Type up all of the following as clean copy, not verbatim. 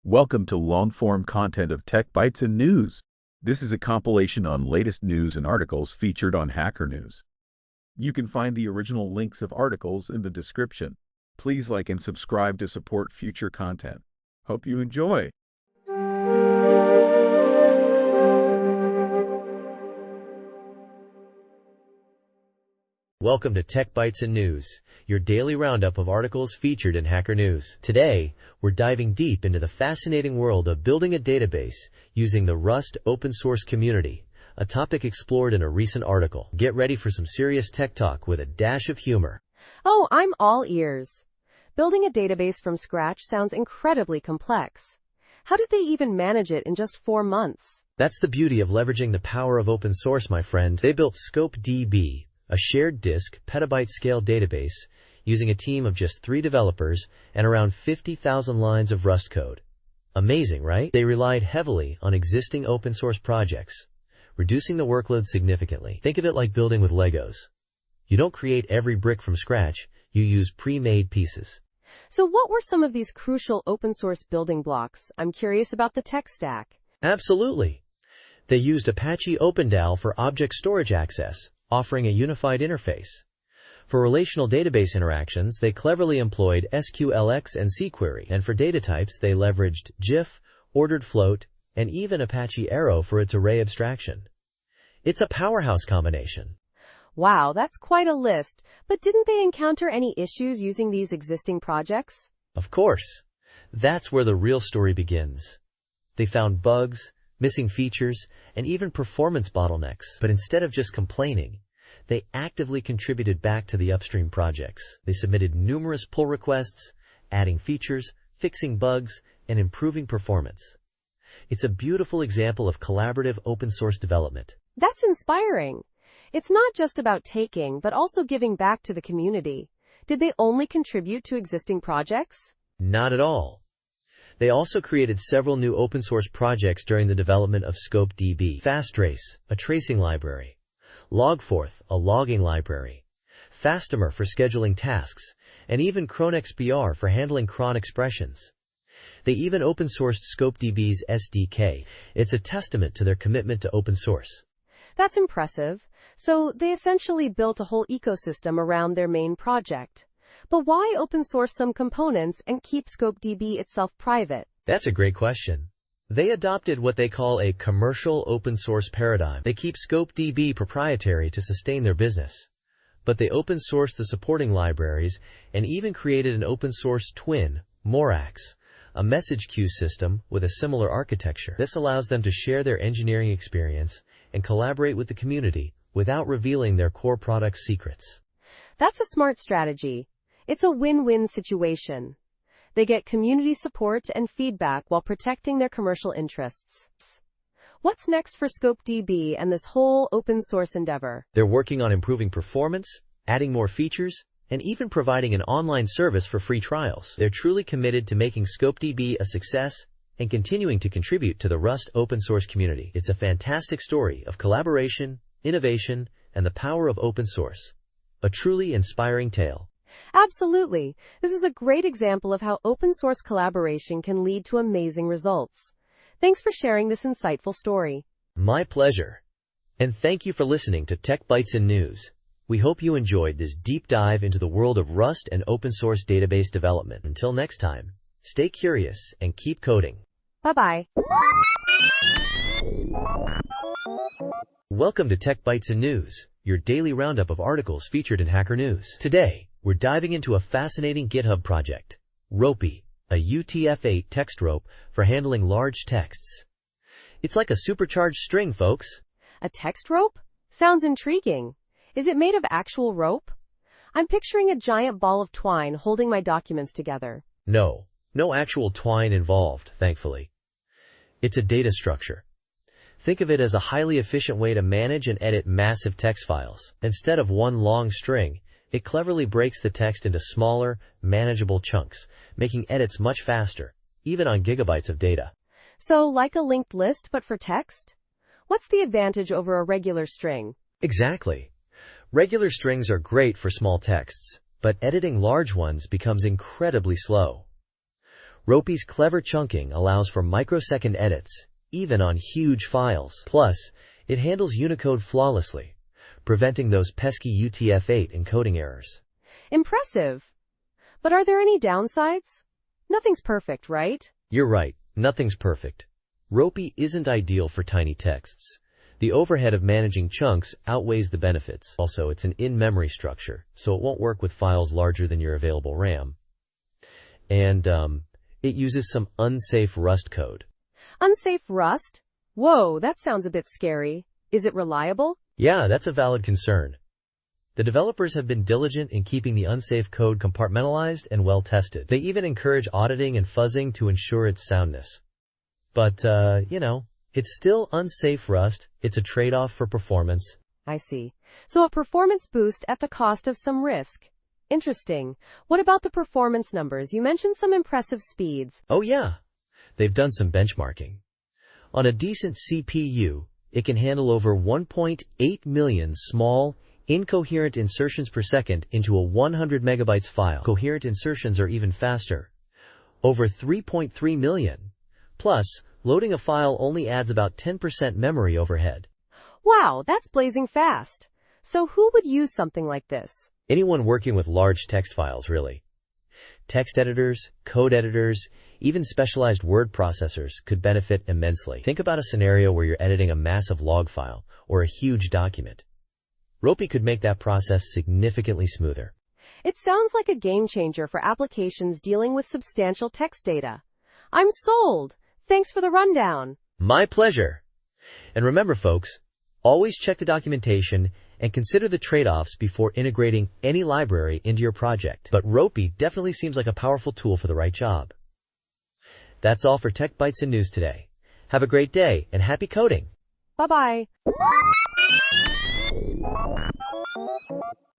Welcome to long-form content of Tech Bytes and News. This is a compilation on latest news and articles featured on Hacker News. You can find the original links of articles in the description. Please like and subscribe to support future content. Hope you enjoy. Welcome to Tech Bytes and News, your daily roundup of articles featured in Hacker News. Today, we're diving deep into the fascinating world of building a database using the Rust open source community, a topic explored in a recent article. Get ready for some serious tech talk with a dash of humor. Oh, I'm all ears. Building a database from scratch sounds incredibly complex. How did they even manage it in just 4 months? That's the beauty of leveraging the power of open source, my friend. They built ScopeDB, a shared disk, petabyte-scale database, using a team of just 3 developers and around 50,000 lines of Rust code. Amazing, right? They relied heavily on existing open-source projects, reducing the workload significantly. Think of it like building with Legos. You don't create every brick from scratch, you use pre-made pieces. So what were some of these crucial open-source building blocks? I'm curious about the tech stack. Absolutely. They used Apache OpenDAL for object storage access, offering a unified interface. For relational database interactions, they cleverly employed SQLX and SQuery, and for data types, they leveraged GIF, ordered float, and even Apache Arrow for its array abstraction. It's a powerhouse combination. Wow, that's quite a list. But didn't they encounter any issues using these existing projects? Of course. That's where the real story begins. They found bugs, missing features, and even performance bottlenecks. But instead of just complaining, they actively contributed back to the upstream projects. They submitted numerous pull requests, adding features, fixing bugs, and improving performance. It's a beautiful example of collaborative open source development. That's inspiring. It's not just about taking, but also giving back to the community. Did they only contribute to existing projects? Not at all. They also created several new open-source projects during the development of ScopeDB. FastTrace, a tracing library. Logforth, a logging library. Fastomer for scheduling tasks. And even CronXBR for handling cron expressions. They even open-sourced ScopeDB's SDK. It's a testament to their commitment to open source. That's impressive. So they essentially built a whole ecosystem around their main project. But why open source some components and keep ScopeDB itself private? That's a great question. They adopted what they call a commercial open source paradigm. They keep ScopeDB proprietary to sustain their business. But they open sourced the supporting libraries and even created an open source twin, Morax, a message queue system with a similar architecture. This allows them to share their engineering experience and collaborate with the community without revealing their core product's secrets. That's a smart strategy. It's a win-win situation. They get community support and feedback while protecting their commercial interests. What's next for ScopeDB and this whole open source endeavor? They're working on improving performance, adding more features, and even providing an online service for free trials. They're truly committed to making ScopeDB a success and continuing to contribute to the Rust open source community. It's a fantastic story of collaboration, innovation, and the power of open source. A truly inspiring tale. Absolutely. This is a great example of how open source collaboration can lead to amazing results. Thanks for sharing this insightful story. My pleasure. And thank you for listening to Tech Bytes and News. We hope you enjoyed this deep dive into the world of Rust and open source database development. Until next time, stay curious and keep coding. Bye-bye. Welcome to Tech Bytes and News, your daily roundup of articles featured in Hacker News. Today, we're diving into a fascinating GitHub project, Ropey, a UTF-8 text rope for handling large texts. It's like a supercharged string, folks. A text rope? Sounds intriguing. Is it made of actual rope? I'm picturing a giant ball of twine holding my documents together. No actual twine involved, thankfully. It's a data structure. Think of it as a highly efficient way to manage and edit massive text files. Instead of one long string, it cleverly breaks the text into smaller, manageable chunks, making edits much faster, even on gigabytes of data. So, like a linked list, but for text? What's the advantage over a regular string? Exactly. Regular strings are great for small texts, but editing large ones becomes incredibly slow. Ropie's clever chunking allows for microsecond edits, even on huge files. Plus, it handles Unicode flawlessly, preventing those pesky UTF-8 encoding errors. Impressive. But are there any downsides? Nothing's perfect, right? You're right, nothing's perfect. Ropie isn't ideal for tiny texts. The overhead of managing chunks outweighs the benefits. Also, it's an in-memory structure, so it won't work with files larger than your available RAM. And, it uses some unsafe Rust code. Unsafe Rust? Whoa, that sounds a bit scary. Is it reliable? Yeah, that's a valid concern. The developers have been diligent in keeping the unsafe code compartmentalized and well-tested. They even encourage auditing and fuzzing to ensure its soundness. But, it's still unsafe Rust. It's a trade-off for performance. I see. So a performance boost at the cost of some risk. Interesting. What about the performance numbers? You mentioned some impressive speeds. Oh yeah, they've done some benchmarking. On a decent CPU, it can handle over 1.8 million small, incoherent insertions per second into a 100 megabytes file. Coherent insertions are even faster. Over 3.3 million. Plus, loading a file only adds about 10% memory overhead. Wow, that's blazing fast. So who would use something like this? Anyone working with large text files, really. Text editors, code editors, even specialized word processors could benefit immensely. Think about a scenario where you're editing a massive log file or a huge document. Ropie could make that process significantly smoother. It sounds like a game changer for applications dealing with substantial text data. I'm sold. Thanks for the rundown. My pleasure. And remember, folks, always check the documentation and consider the trade-offs before integrating any library into your project. But Ropie definitely seems like a powerful tool for the right job. That's all for Tech Bytes and News today. Have a great day and happy coding. Bye-bye.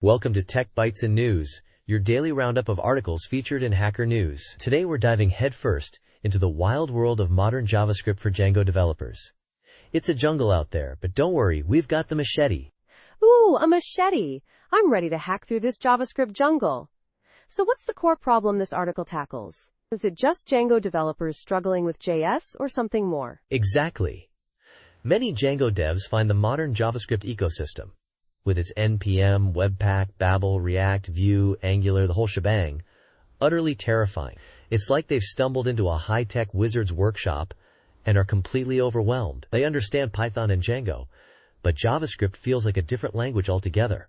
Welcome to Tech Bytes and News, your daily roundup of articles featured in Hacker News. Today we're diving headfirst into the wild world of modern JavaScript for Django developers. It's a jungle out there, but don't worry, we've got the machete. Ooh, a machete. I'm ready to hack through this JavaScript jungle. So what's the core problem this article tackles? Is it just Django developers struggling with JS or something more? Exactly. Many Django devs find the modern JavaScript ecosystem, with its NPM, Webpack, Babel, React, Vue, Angular, the whole shebang, utterly terrifying. It's like they've stumbled into a high-tech wizard's workshop and are completely overwhelmed. They understand Python and Django, but JavaScript feels like a different language altogether.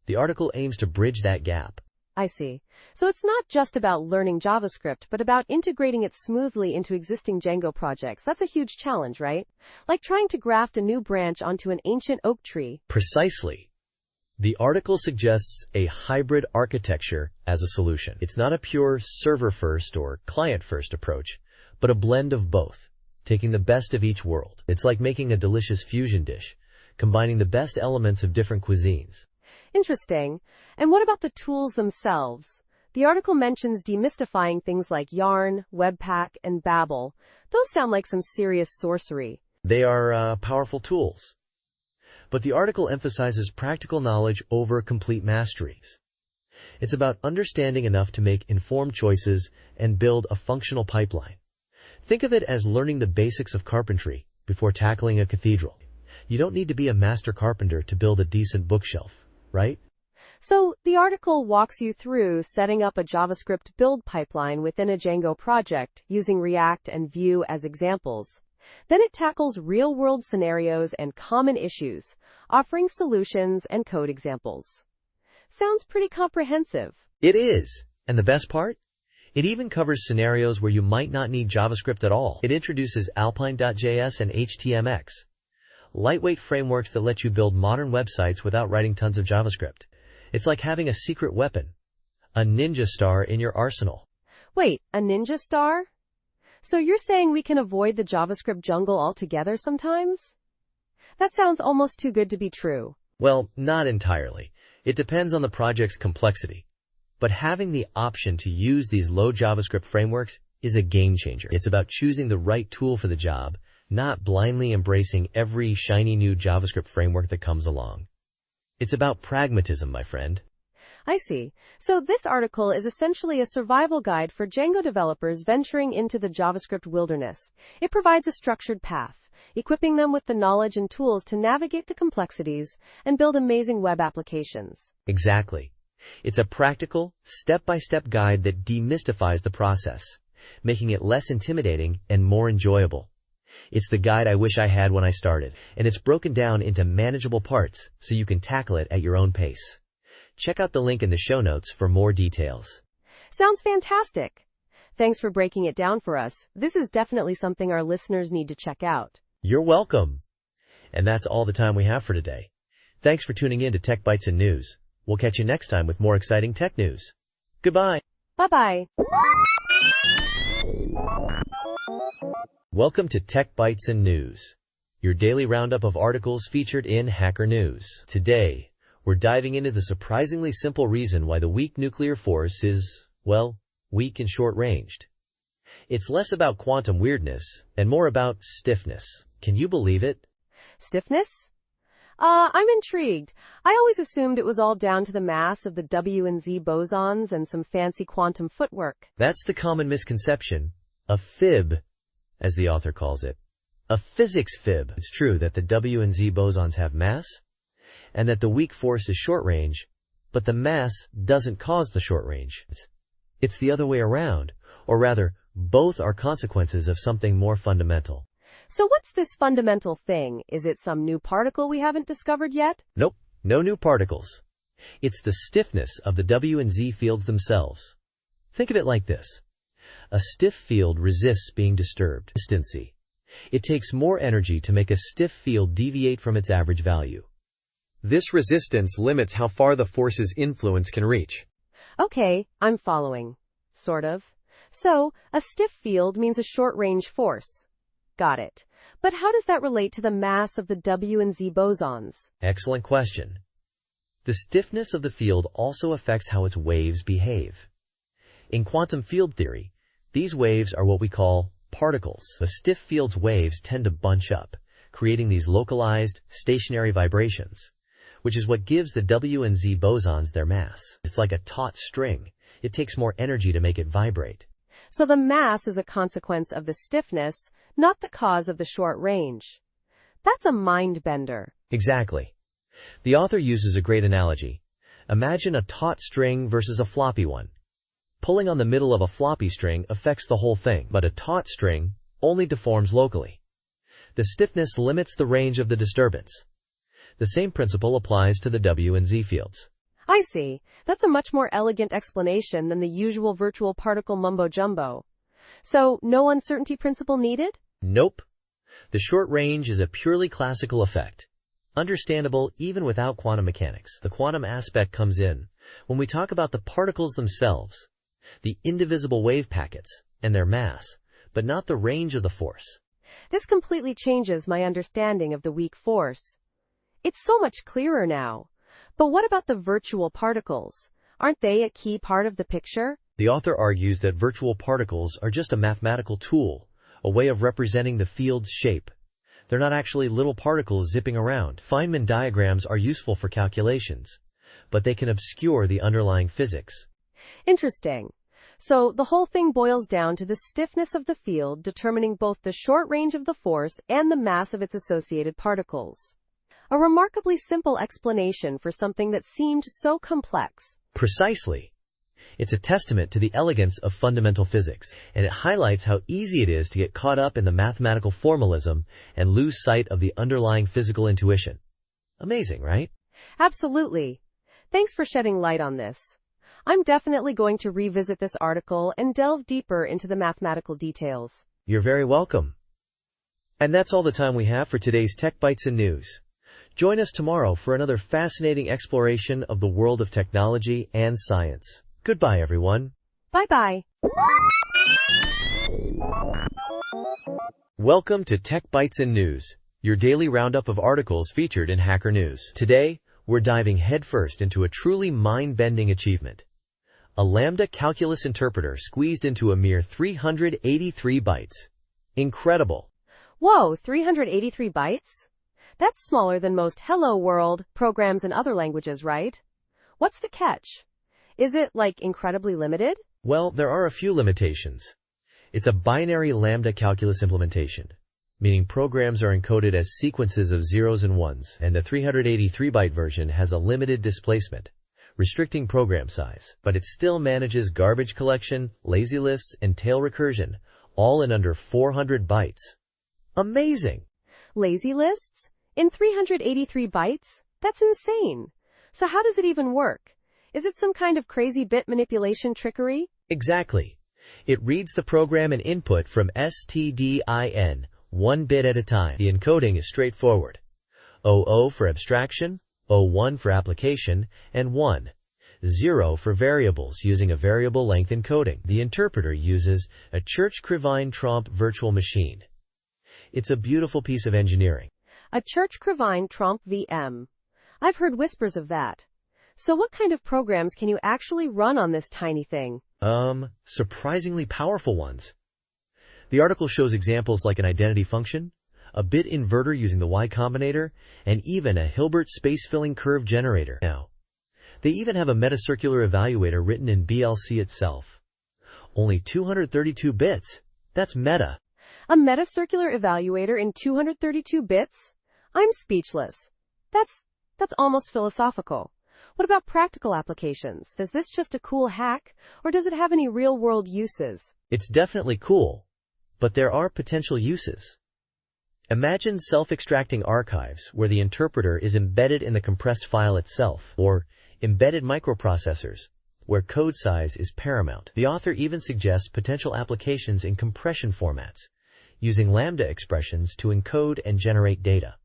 The article aims to bridge that gap. I see. So it's not just about learning JavaScript, but about integrating it smoothly into existing Django projects. That's a huge challenge, right? Like trying to graft a new branch onto an ancient oak tree. Precisely. The article suggests a hybrid architecture as a solution. It's not a pure server-first or client-first approach, but a blend of both, taking the best of each world. It's like making a delicious fusion dish, combining the best elements of different cuisines. Interesting. And what about the tools themselves? The article mentions demystifying things like Yarn, Webpack, and Babel. Those sound like some serious sorcery. They are powerful tools. But the article emphasizes practical knowledge over complete masteries. It's about understanding enough to make informed choices and build a functional pipeline. Think of it as learning the basics of carpentry before tackling a cathedral. You don't need to be a master carpenter to build a decent bookshelf, right? So, the article walks you through setting up a JavaScript build pipeline within a Django project, using React and Vue as examples. Then it tackles real-world scenarios and common issues, offering solutions and code examples. Sounds pretty comprehensive. It is. And the best part? It even covers scenarios where you might not need JavaScript at all. It introduces Alpine.js and HTMX, lightweight frameworks that let you build modern websites without writing tons of JavaScript. It's like having a secret weapon, a ninja star in your arsenal. Wait, a ninja star? So you're saying we can avoid the JavaScript jungle altogether sometimes? That sounds almost too good to be true. Well, not entirely. It depends on the project's complexity. But having the option to use these low JavaScript frameworks is a game changer. It's about choosing the right tool for the job, not blindly embracing every shiny new JavaScript framework that comes along. It's about pragmatism, my friend. I see. So this article is essentially a survival guide for Django developers venturing into the JavaScript wilderness. It provides a structured path, equipping them with the knowledge and tools to navigate the complexities and build amazing web applications. Exactly. It's a practical, step-by-step guide that demystifies the process, making it less intimidating and more enjoyable. It's the guide I wish I had when I started, and it's broken down into manageable parts so you can tackle it at your own pace. Check out the link in the show notes for more details. Sounds fantastic. Thanks for breaking it down for us. This is definitely something our listeners need to check out. You're welcome. And that's all the time we have for today. Thanks for tuning in to Tech Bytes and News. We'll catch you next time with more exciting tech news. Goodbye. Bye-bye. Welcome to Tech Bytes and News, your daily roundup of articles featured in Hacker News. Today, we're diving into the surprisingly simple reason why the weak nuclear force is, well, weak and short-ranged. It's less about quantum weirdness and more about stiffness. Can you believe it? Stiffness? I'm intrigued. I always assumed it was all down to the mass of the W and Z bosons and some fancy quantum footwork. That's the common misconception, a fib, as the author calls it. A physics fib. It's true that the W and Z bosons have mass, and that the weak force is short range, but the mass doesn't cause the short range. It's the other way around, or rather, both are consequences of something more fundamental. So what's this fundamental thing? Is it some new particle we haven't discovered yet? Nope, no new particles. It's the stiffness of the W and Z fields themselves. Think of it like this. A stiff field resists being disturbed. Consistency. It takes more energy to make a stiff field deviate from its average value. This resistance limits how far the force's influence can reach. Okay, I'm following. Sort of. So, a stiff field means a short-range force. Got it. But how does that relate to the mass of the W and Z bosons? Excellent question. The stiffness of the field also affects how its waves behave. In quantum field theory, these waves are what we call particles. A stiff field's waves tend to bunch up, creating these localized, stationary vibrations, which is what gives the W and Z bosons their mass. It's like a taut string. It takes more energy to make it vibrate. So the mass is a consequence of the stiffness, not the cause of the short range. That's a mind bender. Exactly. The author uses a great analogy. Imagine a taut string versus a floppy one. Pulling on the middle of a floppy string affects the whole thing, but a taut string only deforms locally. The stiffness limits the range of the disturbance. The same principle applies to the W and Z fields. I see. That's a much more elegant explanation than the usual virtual particle mumbo-jumbo. So, no uncertainty principle needed? Nope. The short range is a purely classical effect, understandable even without quantum mechanics. The quantum aspect comes in when we talk about the particles themselves, the indivisible wave packets, and their mass, but not the range of the force. This completely changes my understanding of the weak force. It's so much clearer now. But what about the virtual particles? Aren't they a key part of the picture? The author argues that virtual particles are just a mathematical tool, a way of representing the field's shape. They're not actually little particles zipping around. Feynman diagrams are useful for calculations, but they can obscure the underlying physics. Interesting. So the whole thing boils down to the stiffness of the field determining both the short range of the force and the mass of its associated particles. A remarkably simple explanation for something that seemed so complex. Precisely. It's a testament to the elegance of fundamental physics, and it highlights how easy it is to get caught up in the mathematical formalism and lose sight of the underlying physical intuition. Amazing, right? Absolutely. Thanks for shedding light on this. I'm definitely going to revisit this article and delve deeper into the mathematical details. You're very welcome. And that's all the time we have for today's Tech Bytes and News. Join us tomorrow for another fascinating exploration of the world of technology and science. Goodbye, everyone. Bye-bye. Welcome to Tech Bytes and News, your daily roundup of articles featured in Hacker News. Today, we're diving headfirst into a truly mind-bending achievement. A Lambda calculus interpreter squeezed into a mere 383 bytes. Incredible. Whoa, 383 bytes? That's smaller than most Hello World programs in other languages, right? What's the catch? Is it, like, incredibly limited? Well, there are a few limitations. It's a binary lambda calculus implementation, meaning programs are encoded as sequences of zeros and ones, and the 383-byte version has a limited displacement, restricting program size. But it still manages garbage collection, lazy lists, and tail recursion, all in under 400 bytes. Amazing! Lazy lists? In 383 bytes? That's insane. So how does it even work? Is it some kind of crazy bit manipulation trickery? Exactly. It reads the program and input from stdin, 1 bit at a time. The encoding is straightforward. 00 for abstraction, 01 for application, and 10 for variables using a variable length encoding. The interpreter uses a Church-Krivine-Tromp virtual machine. It's a beautiful piece of engineering. A Church-Krivine-Tromp VM. I've heard whispers of that. So what kind of programs can you actually run on this tiny thing? Surprisingly powerful ones. The article shows examples like an identity function, a bit inverter using the Y Combinator, and even a Hilbert space-filling curve generator. Now, they even have a metacircular evaluator written in BLC itself. Only 232 bits. That's meta. A metacircular evaluator in 232 bits? I'm speechless. That's almost philosophical. What about practical applications? Is this just a cool hack, or does it have any real-world uses? It's definitely cool, but there are potential uses. Imagine self-extracting archives where the interpreter is embedded in the compressed file itself, or embedded microprocessors, where code size is paramount. The author even suggests potential applications in compression formats, using lambda expressions to encode and generate data.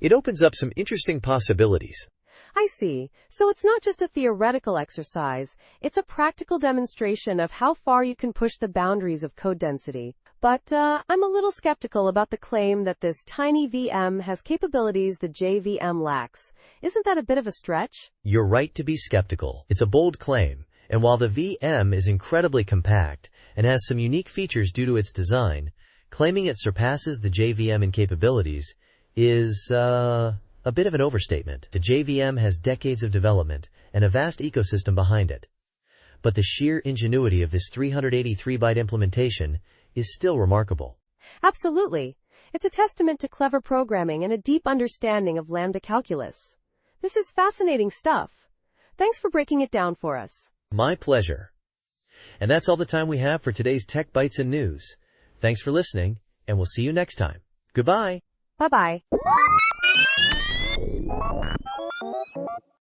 It opens up some interesting possibilities. I see. So it's not just a theoretical exercise, it's a practical demonstration of how far you can push the boundaries of code density. But I'm a little skeptical about the claim that this tiny VM has capabilities the JVM lacks. Isn't that a bit of a stretch? You're right to be skeptical. It's a bold claim, and while the VM is incredibly compact and has some unique features due to its design, claiming it surpasses the JVM in capabilities is, a bit of an overstatement. The JVM has decades of development and a vast ecosystem behind it. But the sheer ingenuity of this 383-byte implementation is still remarkable. Absolutely. It's a testament to clever programming and a deep understanding of lambda calculus. This is fascinating stuff. Thanks for breaking it down for us. My pleasure. And that's all the time we have for today's Tech Bytes and News. Thanks for listening, and we'll see you next time. Goodbye. Bye-bye.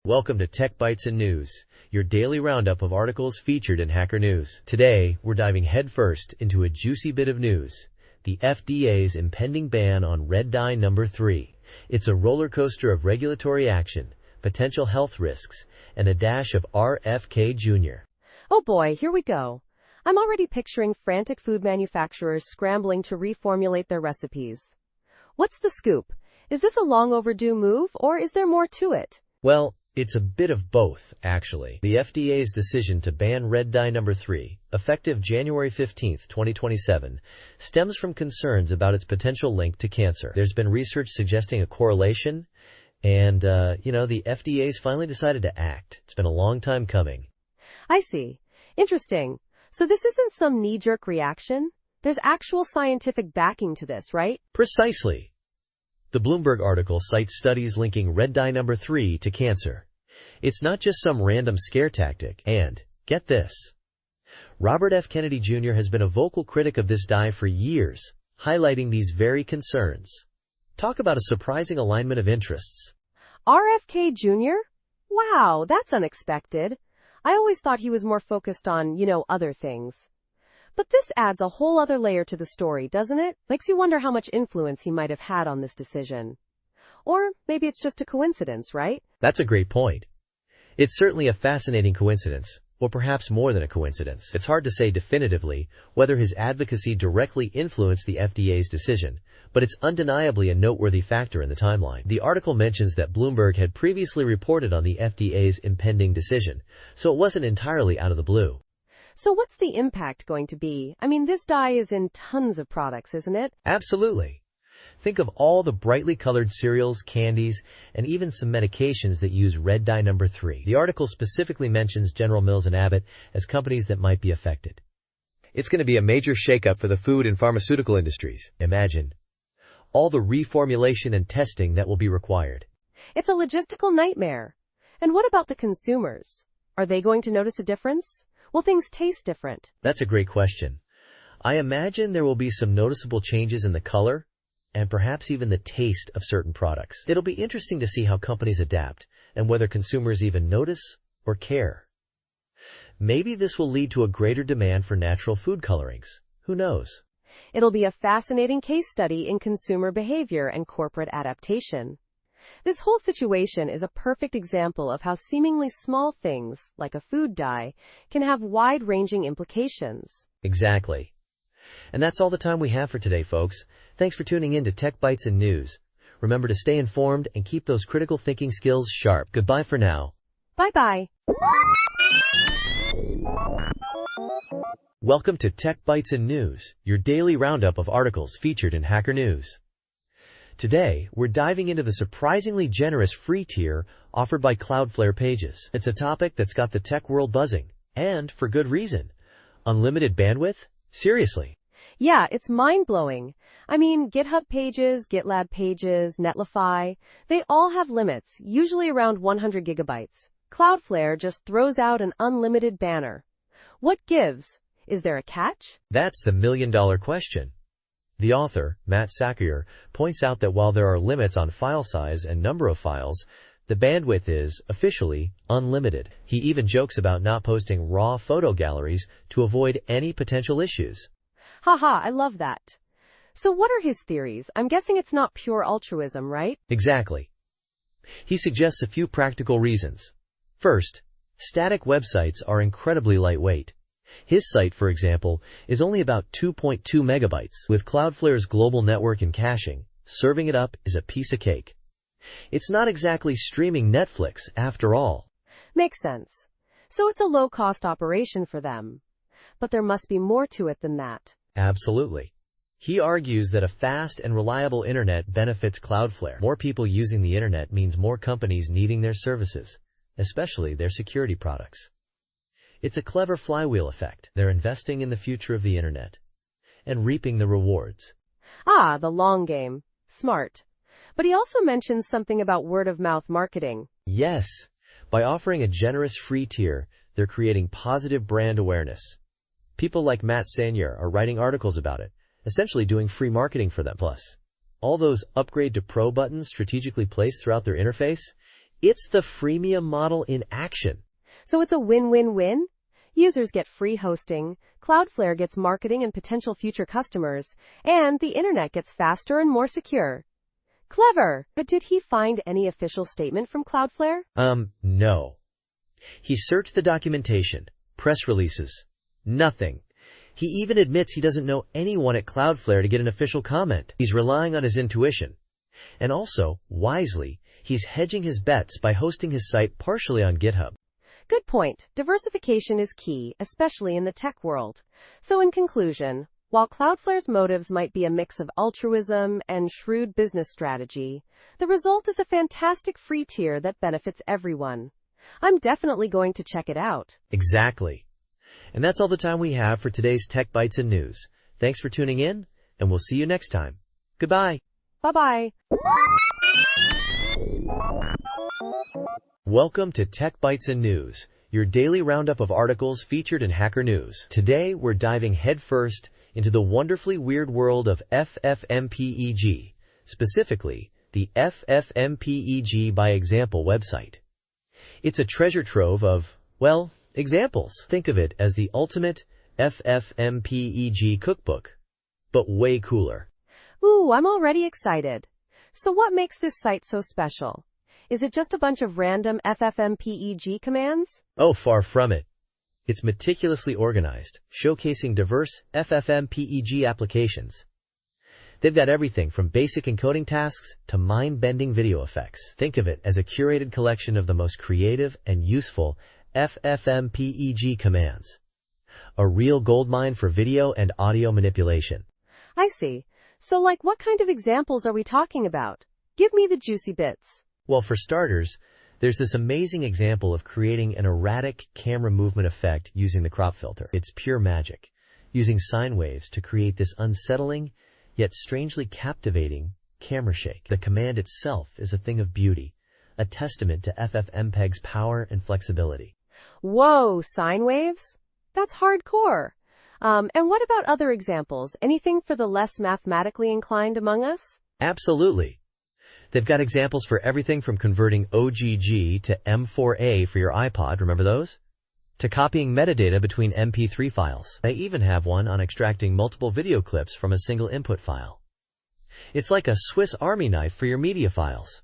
Welcome to Tech Bytes and News, your daily roundup of articles featured in Hacker News. Today, we're diving headfirst into a juicy bit of news, the FDA's impending ban on red dye number 3. It's a roller coaster of regulatory action, potential health risks, and a dash of RFK Jr. Oh boy, here we go. I'm already picturing frantic food manufacturers scrambling to reformulate their recipes. What's the scoop? Is this a long overdue move, or is there more to it? Well, it's a bit of both, actually. The FDA's decision to ban red dye number 3, effective January 15, 2027, stems from concerns about its potential link to cancer. There's been research suggesting a correlation, and, the FDA's finally decided to act. It's been a long time coming. I see. Interesting. So this isn't some knee-jerk reaction? There's actual scientific backing to this, right? Precisely. The Bloomberg article cites studies linking red dye number 3 to cancer. It's not just some random scare tactic, and, get this, Robert F. Kennedy Jr. has been a vocal critic of this dye for years, highlighting these very concerns. Talk about a surprising alignment of interests. RFK Jr.? Wow, that's unexpected. I always thought he was more focused on, other things. But this adds a whole other layer to the story, doesn't it? Makes you wonder how much influence he might have had on this decision. Or maybe it's just a coincidence, right? That's a great point. It's certainly a fascinating coincidence, or perhaps more than a coincidence. It's hard to say definitively whether his advocacy directly influenced the FDA's decision, but it's undeniably a noteworthy factor in the timeline. The article mentions that Bloomberg had previously reported on the FDA's impending decision, so it wasn't entirely out of the blue. So what's the impact going to be? I mean, this dye is in tons of products, isn't it? Absolutely. Think of all the brightly colored cereals, candies, and even some medications that use red dye number 3. The article specifically mentions General Mills and Abbott as companies that might be affected. It's going to be a major shakeup for the food and pharmaceutical industries. Imagine all the reformulation and testing that will be required. It's a logistical nightmare. And what about the consumers? Are they going to notice a difference? Will things taste different? That's a great question. I imagine there will be some noticeable changes in the color and perhaps even the taste of certain products. It'll be interesting to see how companies adapt and whether consumers even notice or care. Maybe this will lead to a greater demand for natural food colorings. Who knows? It'll be a fascinating case study in consumer behavior and corporate adaptation. This whole situation is a perfect example of how seemingly small things, like a food dye, can have wide-ranging implications. Exactly. And that's all the time we have for today, folks. Thanks for tuning in to Tech Bytes and News. Remember to stay informed and keep those critical thinking skills sharp. Goodbye for now. Bye-bye. Welcome to Tech Bytes and News, your daily roundup of articles featured in Hacker News. Today, we're diving into the surprisingly generous free tier offered by Cloudflare Pages. It's a topic that's got the tech world buzzing, and for good reason. Unlimited bandwidth? Seriously. Yeah, it's mind-blowing. I mean, GitHub Pages, GitLab Pages, Netlify, they all have limits, usually around 100 gigabytes. Cloudflare just throws out an unlimited banner. What gives? Is there a catch? That's the million-dollar question. The author, Matt Sakier, points out that while there are limits on file size and number of files, the bandwidth is, officially, unlimited. He even jokes about not posting raw photo galleries to avoid any potential issues. Haha, I love that. So what are his theories? I'm guessing it's not pure altruism, right? Exactly. He suggests a few practical reasons. First, static websites are incredibly lightweight. His site, for example, is only about 2.2 megabytes. With Cloudflare's global network and caching, serving it up is a piece of cake. It's not exactly streaming Netflix, after all. Makes sense. So it's a low-cost operation for them. But there must be more to it than that. Absolutely. He argues that a fast and reliable internet benefits Cloudflare. More people using the internet means more companies needing their services, especially their security products. It's a clever flywheel effect. They're investing in the future of the internet and reaping the rewards. Ah, the long game. Smart. But he also mentions something about word-of-mouth marketing. Yes. By offering a generous free tier, they're creating positive brand awareness. People like Matt Sakier are writing articles about it, essentially doing free marketing for them. Plus, all those upgrade to pro buttons strategically placed throughout their interface, it's the freemium model in action. So it's a win-win-win? Users get free hosting, Cloudflare gets marketing and potential future customers, and the internet gets faster and more secure. Clever! But did he find any official statement from Cloudflare? No. He searched the documentation, press releases. Nothing. He even admits he doesn't know anyone at Cloudflare to get an official comment. He's relying on his intuition. And also, wisely, he's hedging his bets by hosting his site partially on GitHub. Good point. Diversification is key, especially in the tech world. So in conclusion, while Cloudflare's motives might be a mix of altruism and shrewd business strategy, the result is a fantastic free tier that benefits everyone. I'm definitely going to check it out. Exactly. And that's all the time we have for today's Tech Bytes and News. Thanks for tuning in, and we'll see you next time. Goodbye. Bye-bye. Welcome to Tech Bytes and News, your daily roundup of articles featured in Hacker News. Today, we're diving headfirst into the wonderfully weird world of FFmpeg, specifically the FFmpeg by Example website. It's a treasure trove of, well, examples. Think of it as the ultimate FFmpeg cookbook, but way cooler. Ooh, I'm already excited. So what makes this site so special? Is it just a bunch of random FFmpeg commands? Oh, far from it. It's meticulously organized, showcasing diverse FFmpeg applications. They've got everything from basic encoding tasks to mind-bending video effects. Think of it as a curated collection of the most creative and useful FFmpeg commands. A real goldmine for video and audio manipulation. I see. So, like, what kind of examples are we talking about? Give me the juicy bits. Well, for starters, there's this amazing example of creating an erratic camera movement effect using the crop filter. It's pure magic, using sine waves to create this unsettling, yet strangely captivating camera shake. The command itself is a thing of beauty, a testament to FFmpeg's power and flexibility. Whoa, sine waves? That's hardcore. And what about other examples? Anything for the less mathematically inclined among us? Absolutely. They've got examples for everything from converting OGG to M4A for your iPod, remember those? To copying metadata between MP3 files. They even have one on extracting multiple video clips from a single input file. It's like a Swiss Army knife for your media files.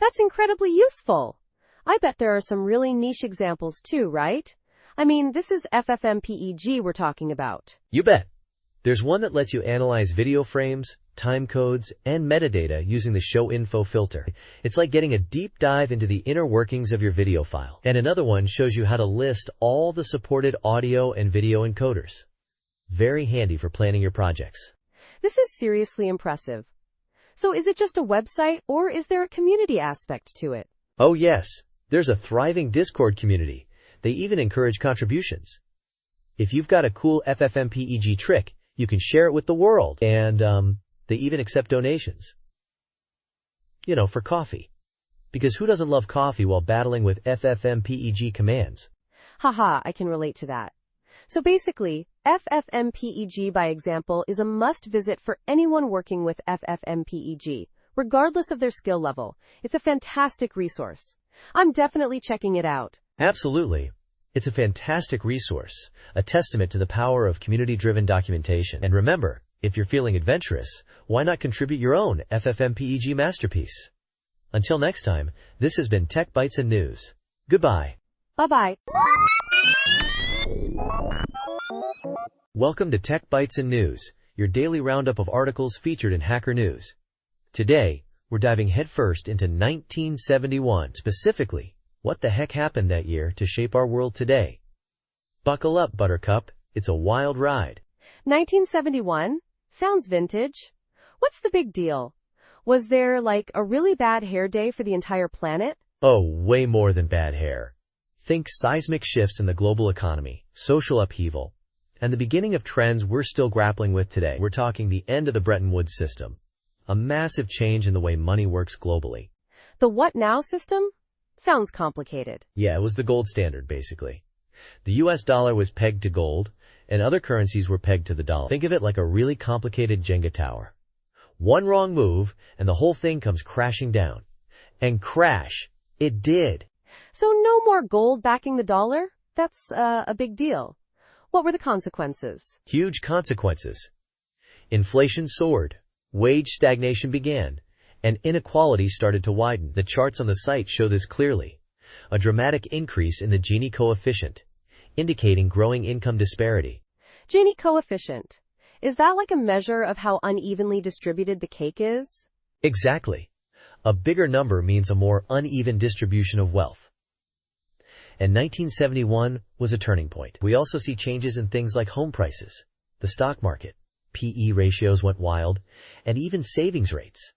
That's incredibly useful. I bet there are some really niche examples too, right? I mean, this is FFmpeg we're talking about. You bet. There's one that lets you analyze video frames, time codes, and metadata using the show info filter. It's like getting a deep dive into the inner workings of your video file. And another one shows you how to list all the supported audio and video encoders. Very handy for planning your projects. This is seriously impressive. So is it just a website, or is there a community aspect to it? Oh yes, there's a thriving Discord community. They even encourage contributions. If you've got a cool FFmpeg trick, you can share it with the world. And they even accept donations. You know, for coffee. Because who doesn't love coffee while battling with FFmpeg commands? Haha, I can relate to that. So basically, FFmpeg by example is a must-visit for anyone working with FFmpeg, regardless of their skill level. It's a fantastic resource. I'm definitely checking it out. Absolutely. It's a fantastic resource, a testament to the power of community-driven documentation. And remember, if you're feeling adventurous, why not contribute your own FFmpeg masterpiece? Until next time, this has been Tech Bytes and News. Goodbye. Bye-bye. Welcome to Tech Bytes and News, your daily roundup of articles featured in Hacker News. Today, we're diving headfirst into 1971, specifically, what the heck happened that year to shape our world today? Buckle up, Buttercup. It's a wild ride. 1971? Sounds vintage. What's the big deal? Was there, like, a really bad hair day for the entire planet? Oh, way more than bad hair. Think seismic shifts in the global economy, social upheaval, and the beginning of trends we're still grappling with today. We're talking the end of the Bretton Woods system. A massive change in the way money works globally. The what now system? Sounds complicated. Yeah, it was the gold standard, basically. The US dollar was pegged to gold, and other currencies were pegged to the dollar. Think of it like a really complicated Jenga tower. One wrong move, and the whole thing comes crashing down. And crash, it did. So no more gold backing the dollar? That's a big deal. What were the consequences? Huge consequences. Inflation soared, wage stagnation began, and inequality started to widen. The charts on the site show this clearly. A dramatic increase in the Gini coefficient, indicating growing income disparity. Gini coefficient. Is that like a measure of how unevenly distributed the cake is? Exactly. A bigger number means a more uneven distribution of wealth. And 1971 was a turning point. We also see changes in things like home prices, the stock market, PE ratios went wild, and even savings rates.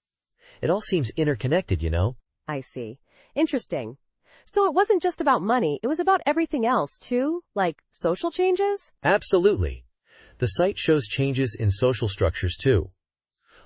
It all seems interconnected, you know? I see. Interesting. So it wasn't just about money, it was about everything else too? Like social changes? Absolutely. The site shows changes in social structures too.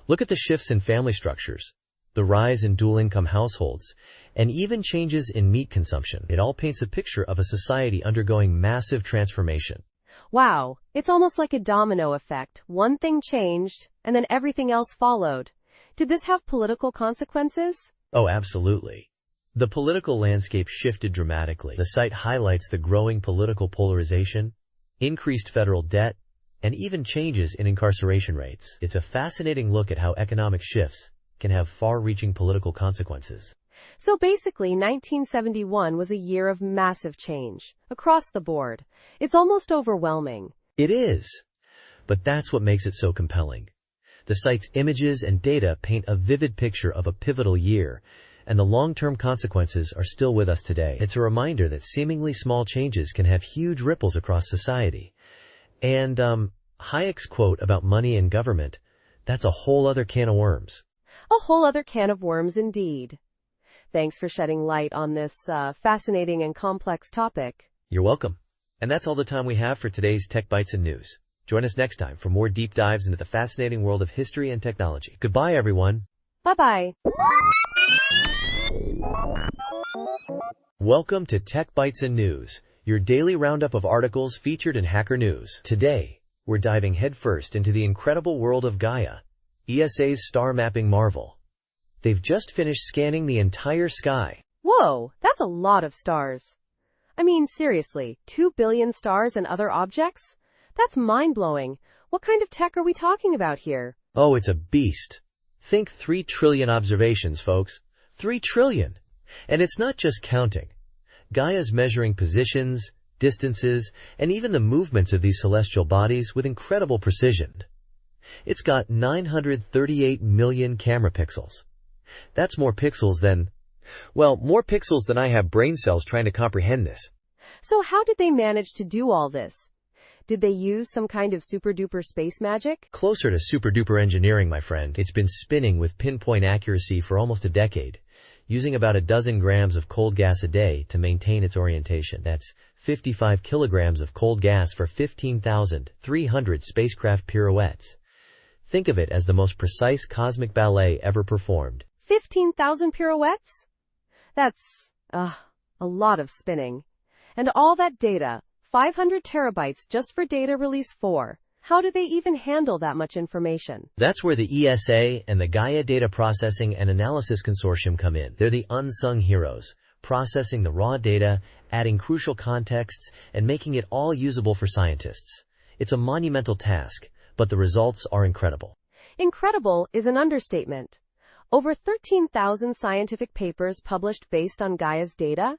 Look at the shifts in family structures, the rise in dual-income households, and even changes in meat consumption. It all paints a picture of a society undergoing massive transformation. Wow, it's almost like a domino effect. One thing changed, and then everything else followed. Did this have political consequences? Oh, absolutely. The political landscape shifted dramatically. The site highlights the growing political polarization, increased federal debt, and even changes in incarceration rates. It's a fascinating look at how economic shifts can have far-reaching political consequences. So basically, 1971 was a year of massive change, across the board. It's almost overwhelming. It is. But that's what makes it so compelling. The site's images and data paint a vivid picture of a pivotal year, and the long-term consequences are still with us today. It's a reminder that seemingly small changes can have huge ripples across society. And, Hayek's quote about money and government, That's a whole other can of worms. A whole other can of worms indeed. Thanks for shedding light on this fascinating and complex topic. You're welcome. And that's all the time we have for today's Tech Bites and News. Join us next time for more deep dives into the fascinating world of history and technology. Goodbye, everyone. Bye-bye. Welcome to Tech Bites and News, your daily roundup of articles featured in Hacker News. Today, we're diving headfirst into the incredible world of Gaia, ESA's star mapping marvel. They've just finished scanning the entire sky. Whoa, that's a lot of stars. I mean, seriously, 2 billion stars and other objects? That's mind-blowing. What kind of tech are we talking about here? Oh, it's a beast. Think 3 trillion observations, folks. 3 trillion! And it's not just counting. Gaia's measuring positions, distances, and even the movements of these celestial bodies with incredible precision. It's got 938 million camera pixels. That's more pixels than I have brain cells trying to comprehend this. So how did they manage to do all this? Did they use some kind of super-duper space magic? Closer to super-duper engineering, my friend. It's been spinning with pinpoint accuracy for almost a decade, using about a dozen grams of cold gas a day to maintain its orientation. That's 55 kilograms of cold gas for 15,300 spacecraft pirouettes. Think of it as the most precise cosmic ballet ever performed. 15,000 pirouettes? That's, a lot of spinning. And all that data, 500 terabytes just for data release 4. How do they even handle that much information? That's where the ESA and the Gaia Data Processing and Analysis Consortium come in. They're the unsung heroes, processing the raw data, adding crucial contexts, and making it all usable for scientists. It's a monumental task, but the results are incredible. Incredible is an understatement. Over 13,000 scientific papers published based on Gaia's data,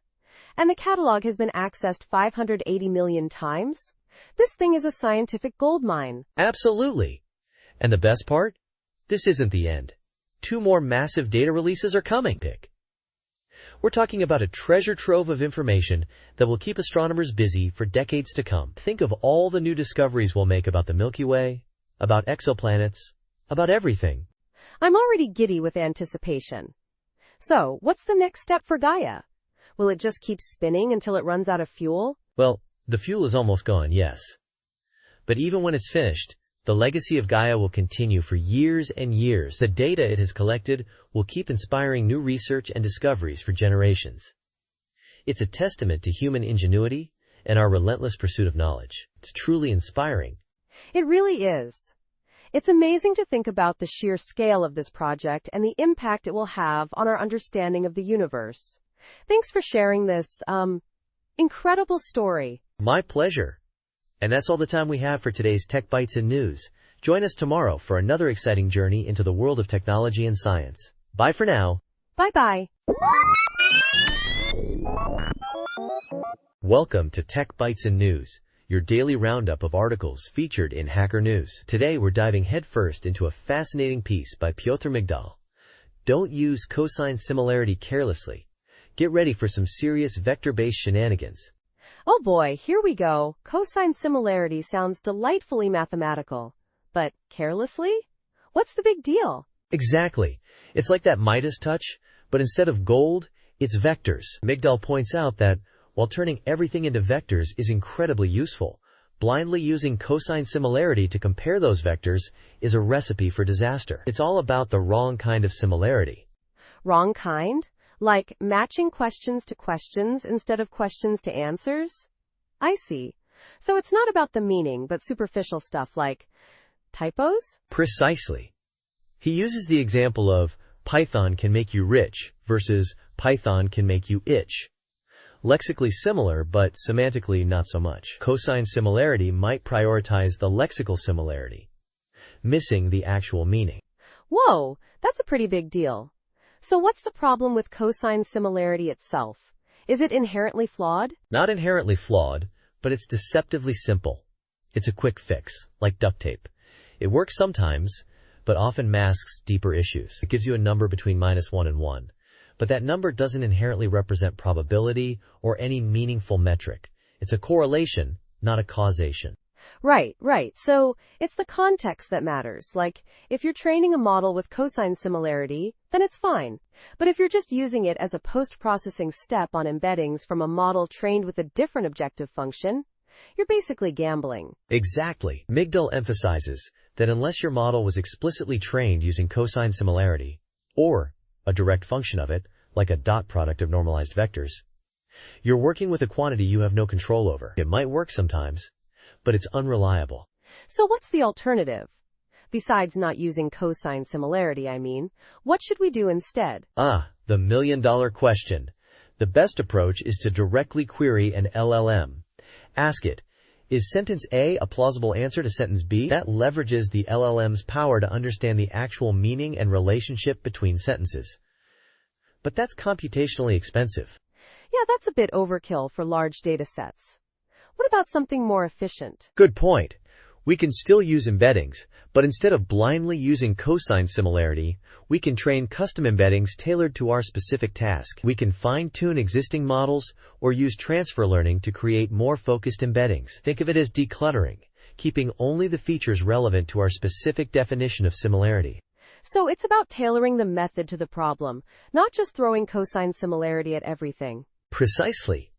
and the catalog has been accessed 580 million times. This thing is a scientific goldmine. Absolutely. And the best part? This isn't the end. 2 more massive data releases are coming. We're talking about a treasure trove of information that will keep astronomers busy for decades to come. Think of all the new discoveries we'll make about the Milky Way, about exoplanets, about everything. I'm already giddy with anticipation. So, what's the next step for Gaia? Will it just keep spinning until it runs out of fuel? Well, the fuel is almost gone, yes. But even when it's finished, the legacy of Gaia will continue for years and years. The data it has collected will keep inspiring new research and discoveries for generations. It's a testament to human ingenuity and our relentless pursuit of knowledge. It's truly inspiring. It really is. It's amazing to think about the sheer scale of this project and the impact it will have on our understanding of the universe. Thanks for sharing this, incredible story. My pleasure. And that's all the time we have for today's Tech Bites and News. Join us tomorrow for another exciting journey into the world of technology and science. Bye for now. Bye-bye. Welcome to Tech Bites and News, your daily roundup of articles featured in Hacker News. Today we're diving headfirst into a fascinating piece by Piotr Migdal. Don't use cosine similarity carelessly. Get ready for some serious vector-based shenanigans. Oh boy, here we go. Cosine similarity sounds delightfully mathematical. But carelessly? What's the big deal? Exactly. It's like that Midas touch, but instead of gold, it's vectors. Migdal points out that while turning everything into vectors is incredibly useful, blindly using cosine similarity to compare those vectors is a recipe for disaster. It's all about the wrong kind of similarity. Wrong kind? Like matching questions to questions instead of questions to answers? I see. So it's not about the meaning, but superficial stuff like typos? Precisely. He uses the example of Python can make you rich versus Python can make you itch. Lexically similar, but semantically not so much. Cosine similarity might prioritize the lexical similarity, missing the actual meaning. Whoa, that's a pretty big deal. So what's the problem with cosine similarity itself? Is it inherently flawed? Not inherently flawed, but it's deceptively simple. It's a quick fix, like duct tape. It works sometimes, but often masks deeper issues. It gives you a number between -1 and 1. But that number doesn't inherently represent probability or any meaningful metric. It's a correlation, not a causation. Right, right. So it's the context that matters. Like, if you're training a model with cosine similarity, then it's fine. But if you're just using it as a post-processing step on embeddings from a model trained with a different objective function, you're basically gambling. Exactly. Migdal emphasizes that unless your model was explicitly trained using cosine similarity, or a direct function of it, like a dot product of normalized vectors, you're working with a quantity you have no control over. It might work sometimes, but it's unreliable. So what's the alternative? Besides not using cosine similarity, what should we do instead? The million-dollar question. The best approach is to directly query an LLM. Ask it, is sentence A a plausible answer to sentence B? That leverages the LLM's power to understand the actual meaning and relationship between sentences. But that's computationally expensive. Yeah, that's a bit overkill for large data sets. What about something more efficient? Good point. We can still use embeddings, but instead of blindly using cosine similarity, we can train custom embeddings tailored to our specific task. We can fine-tune existing models or use transfer learning to create more focused embeddings. Think of it as decluttering, keeping only the features relevant to our specific definition of similarity. So it's about tailoring the method to the problem, not just throwing cosine similarity at everything. Precisely.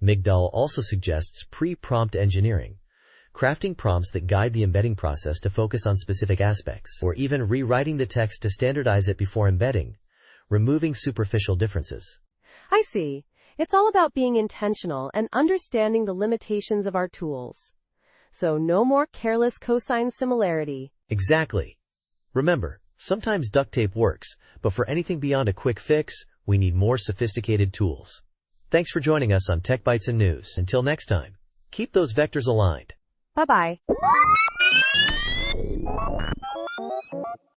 Migdal also suggests pre-prompt engineering, crafting prompts that guide the embedding process to focus on specific aspects, or even rewriting the text to standardize it before embedding, removing superficial differences. I see. It's all about being intentional and understanding the limitations of our tools. So no more careless cosine similarity. Exactly. Remember, sometimes duct tape works, but for anything beyond a quick fix, we need more sophisticated tools. Thanks for joining us on Tech Bytes and News. Until next time, keep those vectors aligned. Bye-bye.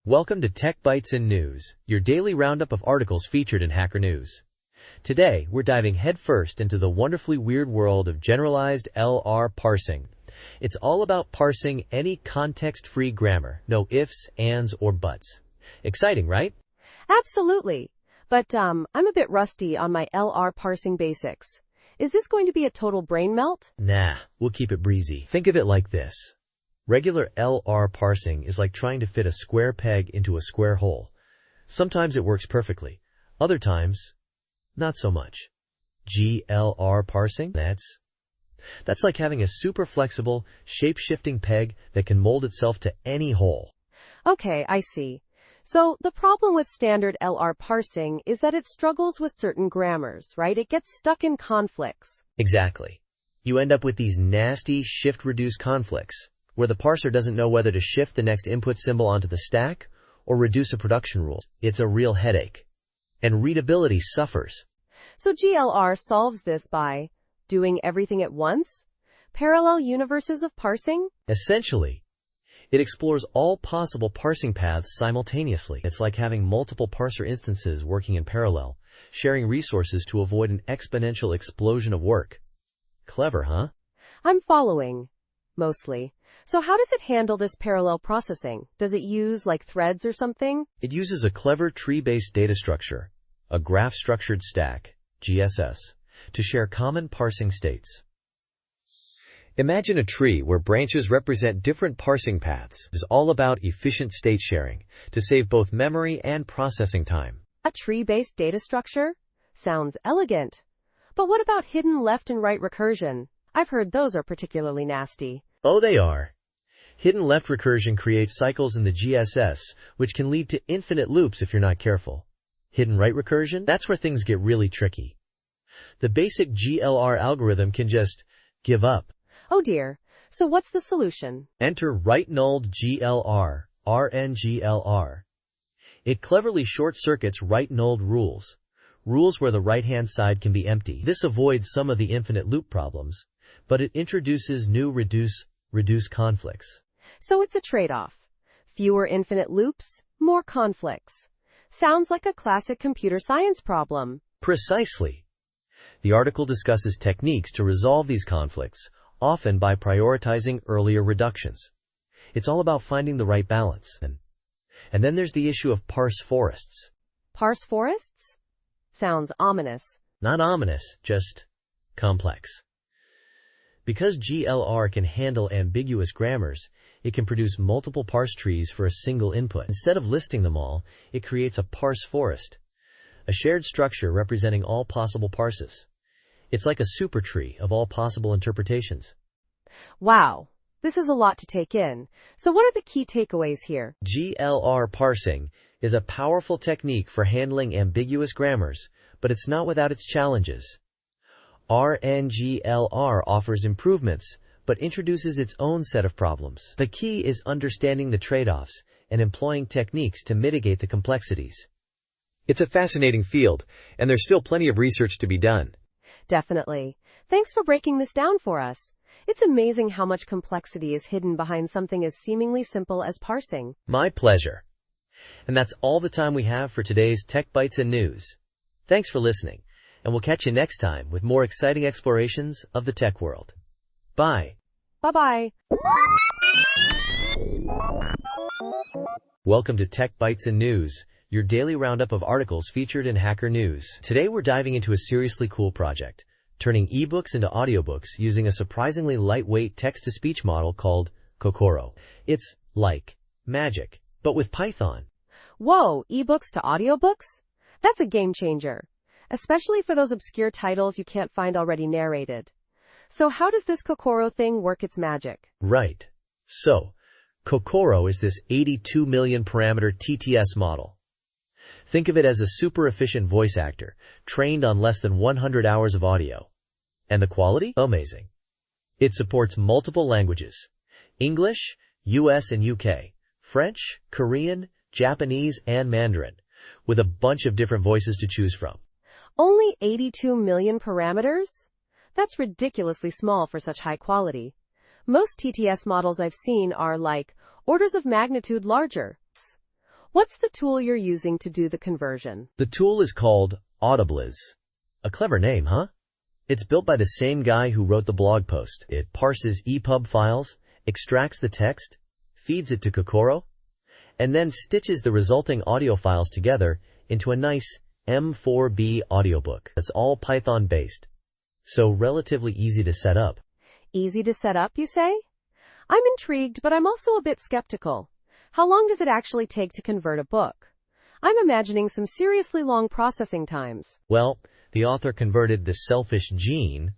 Welcome to Tech Bytes and News, your daily roundup of articles featured in Hacker News. Today, we're diving headfirst into the wonderfully weird world of generalized LR parsing. It's all about parsing any context-free grammar, no ifs, ands, or buts. Exciting, right? Absolutely. But I'm a bit rusty on my LR parsing basics. Is this going to be a total brain melt? Nah, we'll keep it breezy. Think of it like this. Regular LR parsing is like trying to fit a square peg into a square hole. Sometimes it works perfectly. Other times, not so much. GLR parsing? That's like having a super flexible, shape-shifting peg that can mold itself to any hole. Okay, I see. So the problem with standard LR parsing is that it struggles with certain grammars, right? It gets stuck in conflicts. Exactly. You end up with these nasty shift-reduce conflicts, where the parser doesn't know whether to shift the next input symbol onto the stack or reduce a production rule. It's a real headache. And readability suffers. So GLR solves this by doing everything at once? Parallel universes of parsing? Essentially, it explores all possible parsing paths simultaneously. It's like having multiple parser instances working in parallel, sharing resources to avoid an exponential explosion of work. Clever, huh? I'm following. Mostly. So how does it handle this parallel processing? Does it use, like, threads or something? It uses a clever tree-based data structure, a graph-structured stack, GSS, to share common parsing states. Imagine a tree where branches represent different parsing paths. It's all about efficient state sharing to save both memory and processing time. A tree-based data structure? Sounds elegant. But what about hidden left and right recursion? I've heard those are particularly nasty. Oh, they are. Hidden left recursion creates cycles in the GSS, which can lead to infinite loops if you're not careful. Hidden right recursion? That's where things get really tricky. The basic GLR algorithm can just give up. Oh dear. So what's the solution? Enter right-nulled GLR, RNGLR. It cleverly short-circuits right-nulled rules where the right-hand side can be empty. This avoids some of the infinite loop problems, but it introduces new reduce conflicts. So it's a trade-off. Fewer infinite loops, more conflicts. Sounds like a classic computer science problem. Precisely. The article discusses techniques to resolve these conflicts, often by prioritizing earlier reductions. It's all about finding the right balance. And then there's the issue of parse forests. Parse forests? Sounds ominous. Not ominous, just complex. Because GLR can handle ambiguous grammars, it can produce multiple parse trees for a single input. Instead of listing them all, it creates a parse forest, a shared structure representing all possible parses. It's like a supertree of all possible interpretations. Wow, this is a lot to take in. So what are the key takeaways here? GLR parsing is a powerful technique for handling ambiguous grammars, but it's not without its challenges. RNGLR offers improvements, but introduces its own set of problems. The key is understanding the trade-offs and employing techniques to mitigate the complexities. It's a fascinating field, and there's still plenty of research to be done. Definitely. Thanks for breaking this down for us. It's amazing how much complexity is hidden behind something as seemingly simple as parsing. My pleasure. And that's all the time we have for today's Tech Bytes and News. Thanks for listening, and we'll catch you next time with more exciting explorations of the tech world. Bye. Bye-bye. Welcome to Tech Bytes and News, your daily roundup of articles featured in Hacker News. Today we're diving into a seriously cool project, turning ebooks into audiobooks using a surprisingly lightweight text-to-speech model called Kokoro. It's like magic, but with Python. Whoa, ebooks to audiobooks? That's a game changer, especially for those obscure titles you can't find already narrated. So how does this Kokoro thing work its magic? Right. So, Kokoro is this 82 million parameter TTS model. Think of it as a super efficient voice actor, trained on less than 100 hours of audio. And the quality? Amazing. It supports multiple languages: English, US and UK, French, Korean, Japanese, and Mandarin, with a bunch of different voices to choose from. Only 82 million parameters? That's ridiculously small for such high quality. Most TTS models I've seen are like orders of magnitude larger. What's the tool you're using to do the conversion? The tool is called Audibliz. A clever name, huh? It's built by the same guy who wrote the blog post. It parses EPUB files, extracts the text, feeds it to Kokoro, and then stitches the resulting audio files together into a nice M4B audiobook. That's all Python-based, so relatively easy to set up. Easy to set up, you say? I'm intrigued, but I'm also a bit skeptical. How long does it actually take to convert a book? I'm imagining some seriously long processing times. Well, the author converted The Selfish Gene,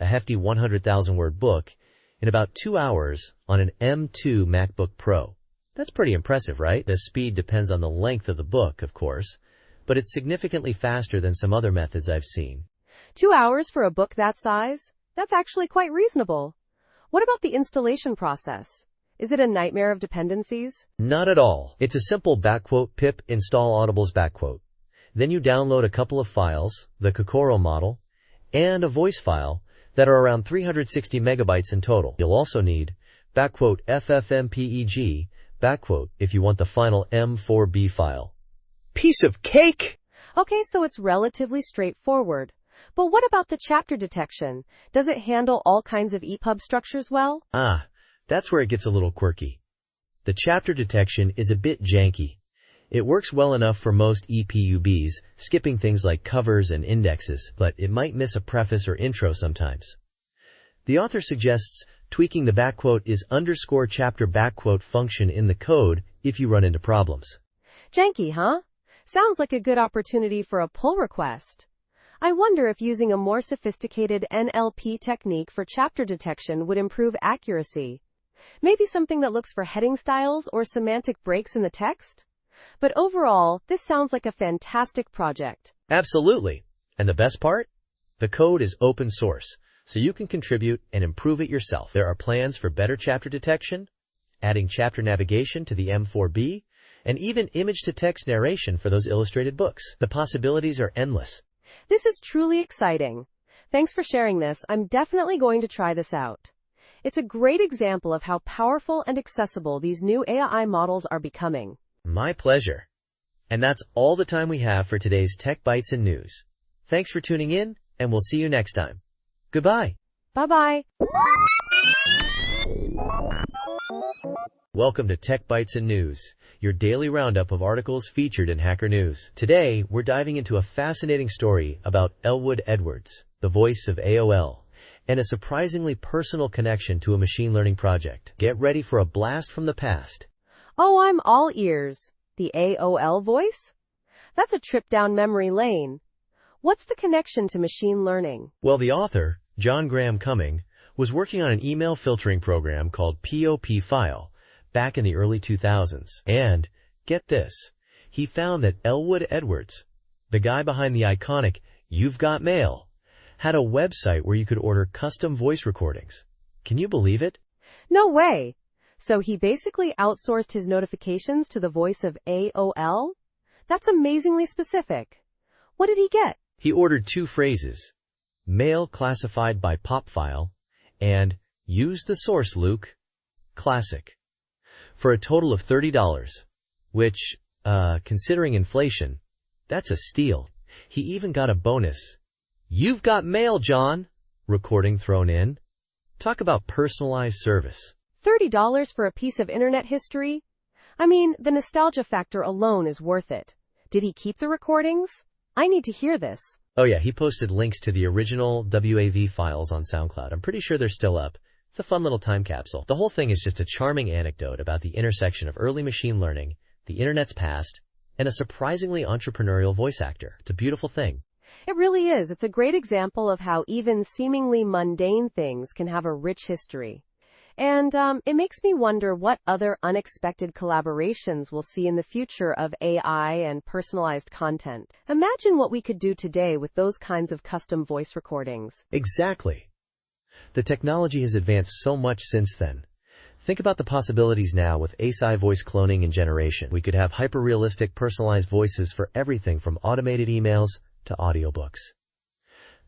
a hefty 100,000-word book, in about 2 hours on an M2 MacBook Pro. That's pretty impressive, right? The speed depends on the length of the book, of course, but it's significantly faster than some other methods I've seen. 2 hours for a book that size? That's actually quite reasonable. What about the installation process? Is it a nightmare of dependencies? Not at all. It's a simple --pip install audibles --. Then you download a couple of files, the Kokoro model, and a voice file that are around 360 megabytes in total. You'll also need --FFmpeg, if you want the final M4B file. Piece of cake! Okay, so it's relatively straightforward. But what about the chapter detection? Does it handle all kinds of EPUB structures well? That's where it gets a little quirky. The chapter detection is a bit janky. It works well enough for most EPUBs, skipping things like covers and indexes, but it might miss a preface or intro sometimes. The author suggests tweaking the "is underscore chapter" function in the code if you run into problems. Janky, huh? Sounds like a good opportunity for a pull request. I wonder if using a more sophisticated NLP technique for chapter detection would improve accuracy. Maybe something that looks for heading styles or semantic breaks in the text? But overall, this sounds like a fantastic project. Absolutely. And the best part? The code is open source, so you can contribute and improve it yourself. There are plans for better chapter detection, adding chapter navigation to the M4B, and even image-to-text narration for those illustrated books. The possibilities are endless. This is truly exciting. Thanks for sharing this. I'm definitely going to try this out. It's a great example of how powerful and accessible these new AI models are becoming. My pleasure. And that's all the time we have for today's Tech Bytes and News. Thanks for tuning in, and we'll see you next time. Goodbye. Bye-bye. Welcome to Tech Bytes and News, your daily roundup of articles featured in Hacker News. Today, we're diving into a fascinating story about Elwood Edwards, the voice of AOL, and a surprisingly personal connection to a machine learning project. Get ready for a blast from the past. Oh, I'm all ears. The AOL voice? That's a trip down memory lane. What's the connection to machine learning? Well, the author, John Graham Cumming, was working on an email filtering program called POP File back in the early 2000s. And, get this, he found that Elwood Edwards, the guy behind the iconic You've Got Mail, had a website where you could order custom voice recordings. Can you believe it? No way. So he basically outsourced his notifications to the voice of AOL? That's amazingly specific. What did he get? He ordered 2 phrases, mail classified by pop file, and use the source, Luke, classic, for a total of $30, which, considering inflation, that's a steal. He even got a bonus, "You've got mail, John," recording thrown in. Talk about personalized service. $30 for a piece of internet history? I mean, the nostalgia factor alone is worth it. Did he keep the recordings? I need to hear this. Oh yeah, he posted links to the original WAV files on SoundCloud. I'm pretty sure they're still up. It's a fun little time capsule. The whole thing is just a charming anecdote about the intersection of early machine learning, the internet's past, and a surprisingly entrepreneurial voice actor. It's a beautiful thing. It really is. It's a great example of how even seemingly mundane things can have a rich history. And it makes me wonder what other unexpected collaborations we'll see in the future of AI and personalized content. Imagine what we could do today with those kinds of custom voice recordings. Exactly. The technology has advanced so much since then. Think about the possibilities now with ASI voice cloning and generation. We could have hyper-realistic personalized voices for everything from automated emails to audiobooks.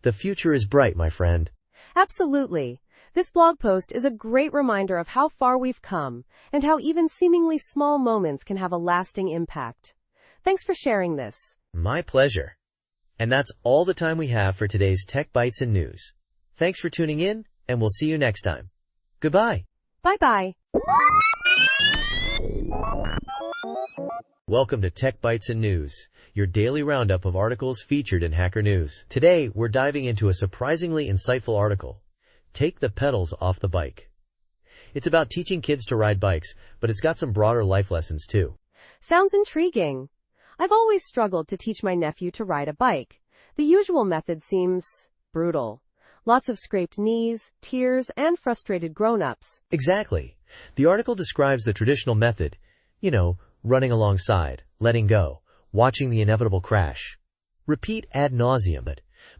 The future is bright, my friend. Absolutely. This blog post is a great reminder of how far we've come and how even seemingly small moments can have a lasting impact. Thanks for sharing this. My pleasure. And that's all the time we have for today's Tech Bytes and News. Thanks for tuning in, and we'll see you next time. Goodbye. Bye-bye. Welcome to Tech Bytes and News, your daily roundup of articles featured in Hacker News. Today, we're diving into a surprisingly insightful article. Take the pedals off the bike. It's about teaching kids to ride bikes, but it's got some broader life lessons too. Sounds intriguing. I've always struggled to teach my nephew to ride a bike. The usual method seems brutal. Lots of scraped knees, tears, and frustrated grown-ups. Exactly. The article describes the traditional method, running alongside, letting go, watching the inevitable crash. Repeat ad nauseum,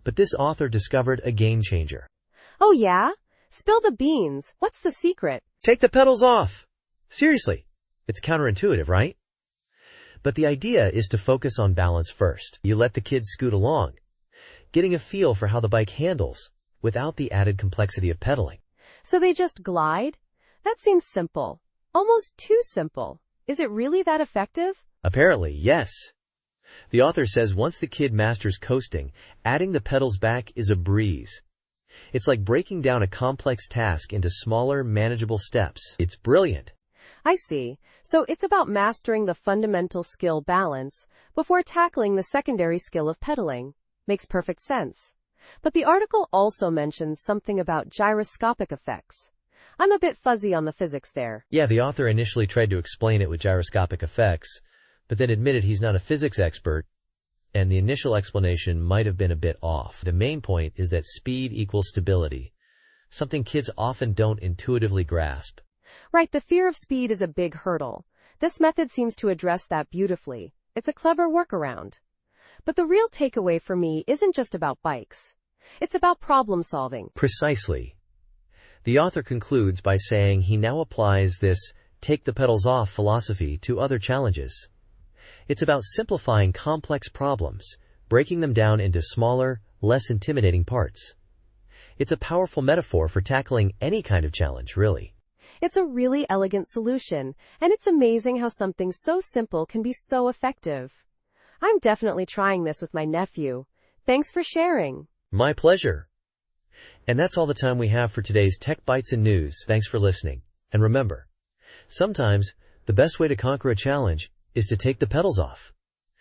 but this author discovered a game changer. Oh yeah? Spill the beans. What's the secret? Take the pedals off. Seriously, it's counterintuitive, right? But the idea is to focus on balance first. You let the kids scoot along, getting a feel for how the bike handles without the added complexity of pedaling. So they just glide? That seems simple. Almost too simple. Is it really that effective? Apparently, yes. The author says once the kid masters coasting, adding the pedals back is a breeze. It's like breaking down a complex task into smaller, manageable steps. It's brilliant. I see. So it's about mastering the fundamental skill balance before tackling the secondary skill of pedaling. Makes perfect sense. But the article also mentions something about gyroscopic effects. I'm a bit fuzzy on the physics there. Yeah, the author initially tried to explain it with gyroscopic effects, but then admitted he's not a physics expert, and the initial explanation might have been a bit off. The main point is that speed equals stability, something kids often don't intuitively grasp. Right, the fear of speed is a big hurdle. This method seems to address that beautifully. It's a clever workaround. But the real takeaway for me isn't just about bikes. It's about problem solving. Precisely. The author concludes by saying he now applies this take the pedals off philosophy to other challenges. It's about simplifying complex problems, breaking them down into smaller, less intimidating parts. It's a powerful metaphor for tackling any kind of challenge, really. It's a really elegant solution, and it's amazing how something so simple can be so effective. I'm definitely trying this with my nephew. Thanks for sharing. My pleasure. And that's all the time we have for today's Tech Bytes and News. Thanks for listening. And remember, sometimes the best way to conquer a challenge is to take the pedals off.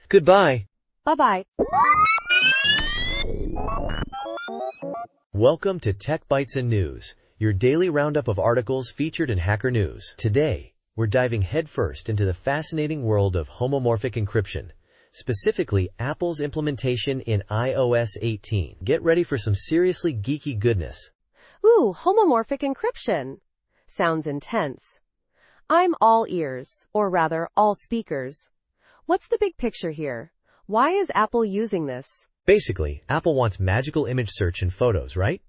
Goodbye. Bye-bye. Welcome to Tech Bytes and News, your daily roundup of articles featured in Hacker News. Today, we're diving headfirst into the fascinating world of homomorphic encryption, specifically Apple's implementation in iOS 18. Get ready for some seriously geeky goodness. Ooh, homomorphic encryption. Sounds intense. I'm all ears, or rather, all speakers. What's the big picture here? Why is Apple using this? Basically, Apple wants magical image search in photos, right?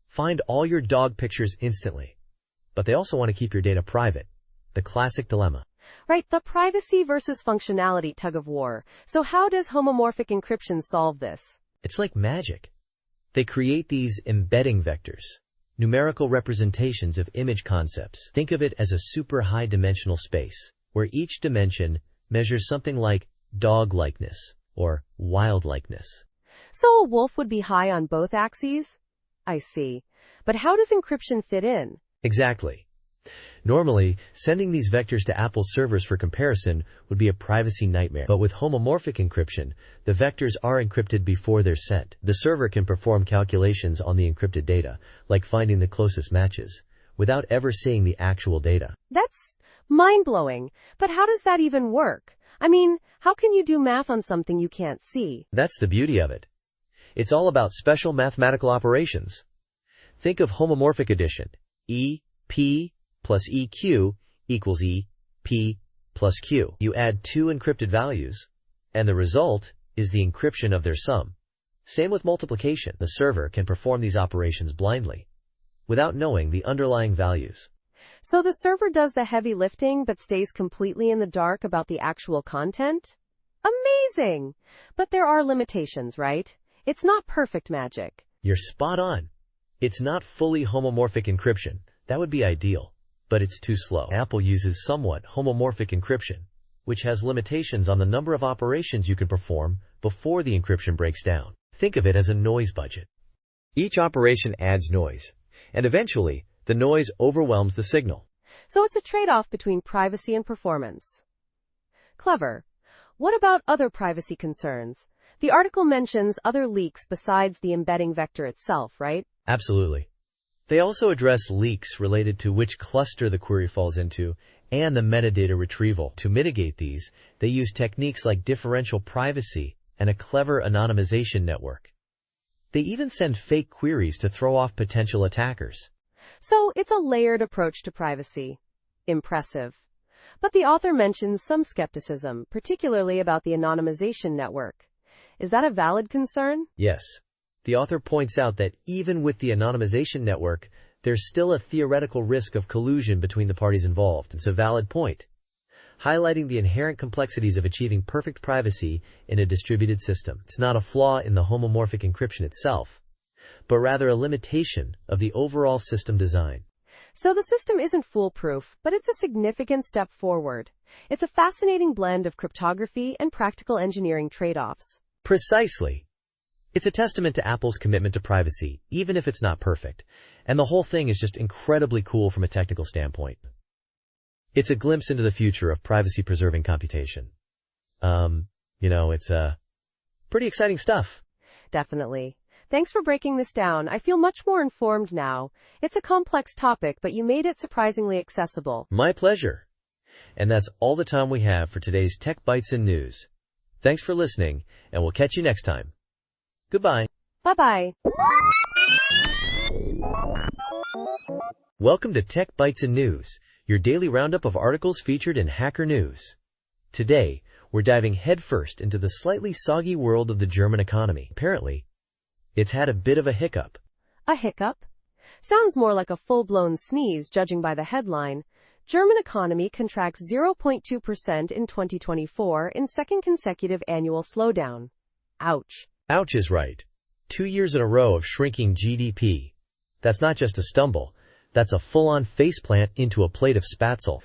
Find all your dog pictures instantly. But they also want to keep your data private. The classic dilemma. Right, the privacy versus functionality tug of war. So how does homomorphic encryption solve this? It's like magic. They create these embedding vectors, numerical representations of image concepts. Think of it as a super high-dimensional space, where each dimension measures something like dog-likeness or wild-likeness. So a wolf would be high on both axes? I see. But how does encryption fit in? Exactly. Normally, sending these vectors to Apple's servers for comparison would be a privacy nightmare. But with homomorphic encryption, the vectors are encrypted before they're sent. The server can perform calculations on the encrypted data, like finding the closest matches, without ever seeing the actual data. That's mind-blowing. But how does that even work? I mean, how can you do math on something you can't see? That's the beauty of it. It's all about special mathematical operations. Think of homomorphic addition. EP plus EQ equals EP plus Q. You add two encrypted values, and the result is the encryption of their sum. Same with multiplication. The server can perform these operations blindly, without knowing the underlying values. So the server does the heavy lifting but stays completely in the dark about the actual content? Amazing! But there are limitations, right? It's not perfect magic. You're spot on. It's not fully homomorphic encryption. That would be ideal, but it's too slow. Apple uses somewhat homomorphic encryption, which has limitations on the number of operations you can perform before the encryption breaks down. Think of it as a noise budget. Each operation adds noise, and eventually, the noise overwhelms the signal. So it's a trade-off between privacy and performance. Clever. What about other privacy concerns? The article mentions other leaks besides the embedding vector itself, right? Absolutely. They also address leaks related to which cluster the query falls into and the metadata retrieval. To mitigate these, they use techniques like differential privacy and a clever anonymization network. They even send fake queries to throw off potential attackers. So it's a layered approach to privacy. Impressive. But the author mentions some skepticism, particularly about the anonymization network. Is that a valid concern? Yes. The author points out that even with the anonymization network, there's still a theoretical risk of collusion between the parties involved. It's a valid point, highlighting the inherent complexities of achieving perfect privacy in a distributed system. It's not a flaw in the homomorphic encryption itself, but rather a limitation of the overall system design. So the system isn't foolproof, but it's a significant step forward. It's a fascinating blend of cryptography and practical engineering trade-offs. Precisely. It's a testament to Apple's commitment to privacy, even if it's not perfect, and the whole thing is just incredibly cool from a technical standpoint. It's a glimpse into the future of privacy-preserving computation. It's pretty exciting stuff. Definitely. Thanks for breaking this down. I feel much more informed now. It's a complex topic, but you made it surprisingly accessible. My pleasure. And that's all the time we have for today's Tech Bytes and News. Thanks for listening, and we'll catch you next time. Goodbye. Bye-bye. Welcome to Tech Bytes and News, your daily roundup of articles featured in Hacker News. Today, we're diving headfirst into the slightly soggy world of the German economy. Apparently, it's had a bit of a hiccup. A hiccup? Sounds more like a full-blown sneeze, judging by the headline. German economy contracts 0.2% in 2024 in second consecutive annual slowdown. Ouch. Ouch is right. 2 years in a row of shrinking GDP. That's not just a stumble. That's a full-on faceplant into a plate of spatzel.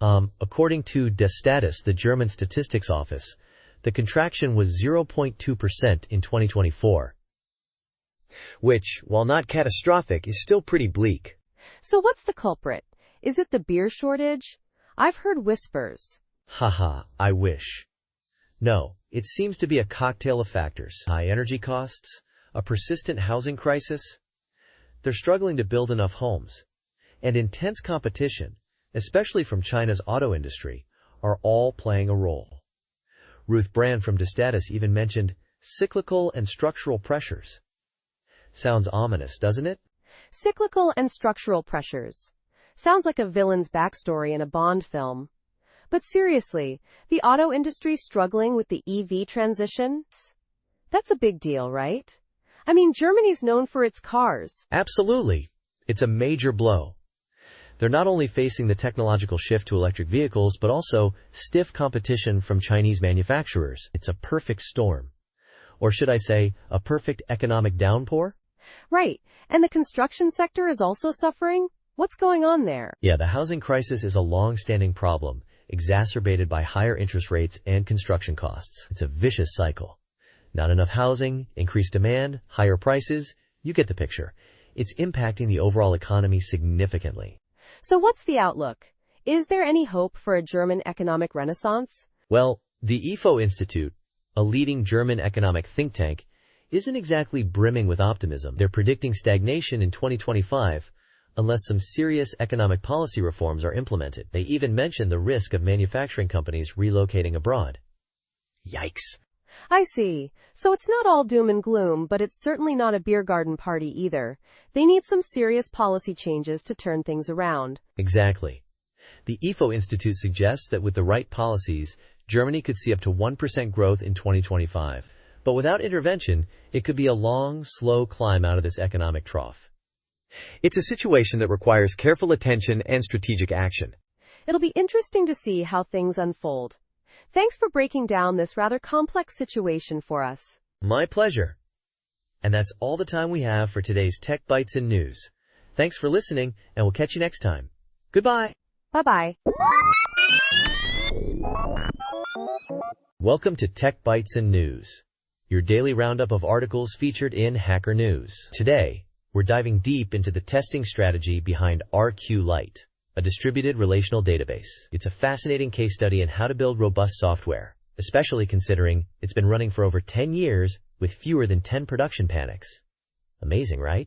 According to Der Status, the German Statistics Office, the contraction was 0.2% in 2024. Which, while not catastrophic, is still pretty bleak. So what's the culprit? Is it the beer shortage? I've heard whispers. Haha, I wish. No, it seems to be a cocktail of factors. High energy costs, a persistent housing crisis, they're struggling to build enough homes, and intense competition, especially from China's auto industry, are all playing a role. Ruth Brand from DeStatus even mentioned cyclical and structural pressures. Sounds ominous, doesn't it? Cyclical and structural pressures. Sounds like a villain's backstory in a Bond film. But seriously, the auto industry struggling with the EV transition? That's a big deal, right? I mean, Germany's known for its cars. Absolutely. It's a major blow. They're not only facing the technological shift to electric vehicles, but also stiff competition from Chinese manufacturers. It's a perfect storm. Or should I say, a perfect economic downpour? Right. And the construction sector is also suffering? What's going on there? Yeah, the housing crisis is a long-standing problem, exacerbated by higher interest rates and construction costs. It's a vicious cycle. Not enough housing, increased demand, higher prices. You get the picture. It's impacting the overall economy significantly. So what's the outlook? Is there any hope for a German economic renaissance? Well, the IFO Institute, a leading German economic think tank, isn't exactly brimming with optimism. They're predicting stagnation in 2025 unless some serious economic policy reforms are implemented. They even mention the risk of manufacturing companies relocating abroad. Yikes. I see. So it's not all doom and gloom, but it's certainly not a beer garden party either. They need some serious policy changes to turn things around. Exactly. The IFO Institute suggests that with the right policies, Germany could see up to 1% growth in 2025. But without intervention, it could be a long, slow climb out of this economic trough. It's a situation that requires careful attention and strategic action. It'll be interesting to see how things unfold. Thanks for breaking down this rather complex situation for us. My pleasure. And that's all the time we have for today's Tech Bytes and News. Thanks for listening, and we'll catch you next time. Goodbye. Bye-bye. Welcome to Tech Bytes and News, your daily roundup of articles featured in Hacker News. Today, we're diving deep into the testing strategy behind RQ Lite, a distributed relational database. It's a fascinating case study in how to build robust software, especially considering it's been running for over 10 years with fewer than 10 production panics. Amazing, right?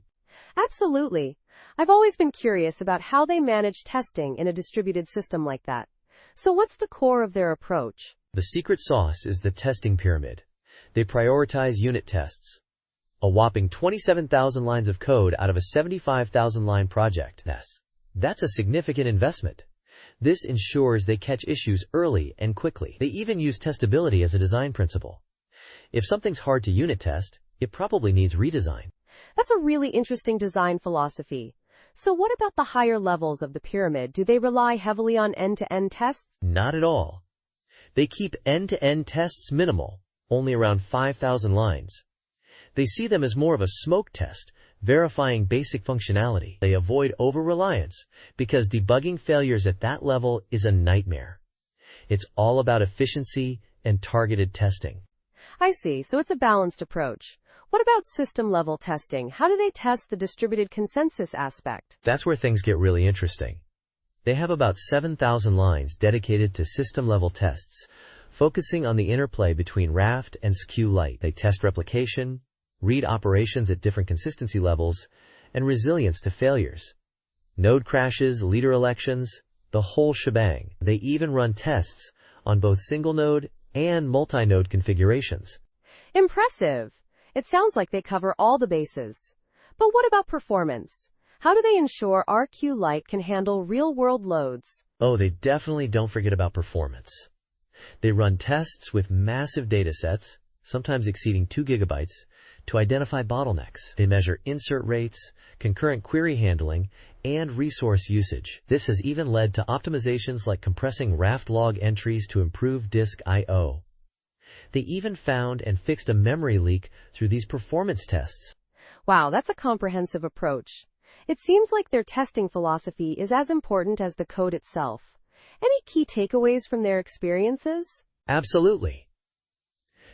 Absolutely. I've always been curious about how they manage testing in a distributed system like that. So what's the core of their approach? The secret sauce is the testing pyramid. They prioritize unit tests. A whopping 27,000 lines of code out of a 75,000-line project. That's a significant investment. This ensures they catch issues early and quickly. They even use testability as a design principle. If something's hard to unit test, it probably needs redesign. That's a really interesting design philosophy. So what about the higher levels of the pyramid? Do they rely heavily on end-to-end tests? Not at all. They keep end-to-end tests minimal, only around 5,000 lines. They see them as more of a smoke test, verifying basic functionality. They avoid over-reliance, because debugging failures at that level is a nightmare. It's all about efficiency and targeted testing. I see, so it's a balanced approach. What about system-level testing? How do they test the distributed consensus aspect? That's where things get really interesting. They have about 7,000 lines dedicated to system-level tests, focusing on the interplay between Raft and SQLite. They test replication, read operations at different consistency levels, and resilience to failures. Node crashes, leader elections, the whole shebang. They even run tests on both single-node and multi-node configurations. Impressive. It sounds like they cover all the bases. But what about performance? How do they ensure RQ Lite can handle real-world loads? Oh, they definitely don't forget about performance. They run tests with massive datasets, sometimes exceeding 2 gigabytes, to identify bottlenecks. They measure insert rates, concurrent query handling, and resource usage. This has even led to optimizations like compressing Raft log entries to improve disk I/O. They even found and fixed a memory leak through these performance tests. Wow, that's a comprehensive approach. It seems like their testing philosophy is as important as the code itself. Any key takeaways from their experiences? Absolutely.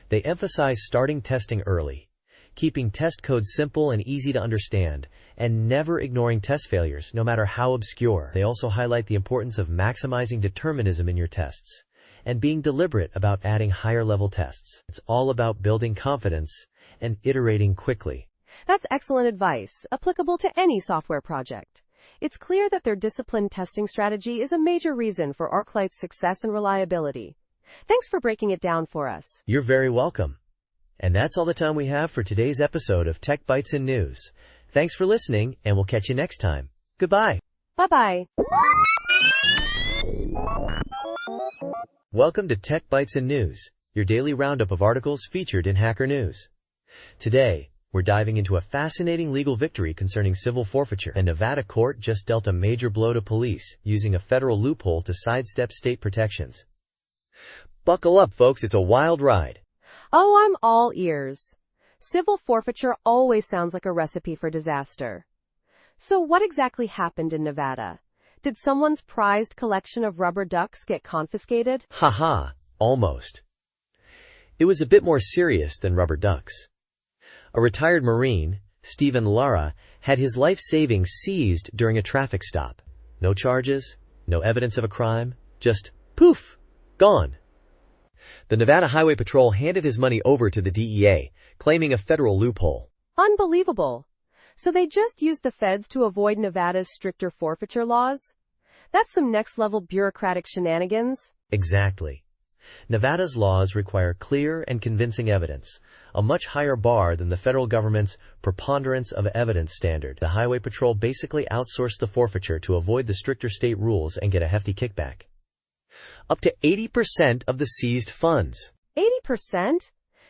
They emphasize starting testing early, keeping test code simple and easy to understand, and never ignoring test failures, no matter how obscure. They also highlight the importance of maximizing determinism in your tests, and being deliberate about adding higher-level tests. It's all about building confidence and iterating quickly. That's excellent advice, applicable to any software project. It's clear that their disciplined testing strategy is a major reason for ArcLight's success and reliability. Thanks for breaking it down for us. You're very welcome. And that's all the time we have for today's episode of Tech Bytes and News. Thanks for listening, and we'll catch you next time. Goodbye. Bye-bye. Welcome to Tech Bytes and News, your daily roundup of articles featured in Hacker News. Today, we're diving into a fascinating legal victory concerning civil forfeiture. A Nevada court just dealt a major blow to police using a federal loophole to sidestep state protections. Buckle up, folks, it's a wild ride. Oh, I'm all ears. Civil forfeiture always sounds like a recipe for disaster. So what exactly happened in Nevada? Did someone's prized collection of rubber ducks get confiscated? Haha, almost. It was a bit more serious than rubber ducks. A retired Marine, Stephen Lara, had his life savings seized during a traffic stop. No charges, no evidence of a crime, just poof, gone. The Nevada Highway Patrol handed his money over to the DEA, claiming a federal loophole. Unbelievable. So they just used the feds to avoid Nevada's stricter forfeiture laws? That's some next-level bureaucratic shenanigans. Exactly. Nevada's laws require clear and convincing evidence, a much higher bar than the federal government's preponderance of evidence standard. The Highway Patrol basically outsourced the forfeiture to avoid the stricter state rules and get a hefty kickback. Up to 80% of the seized funds. 80%?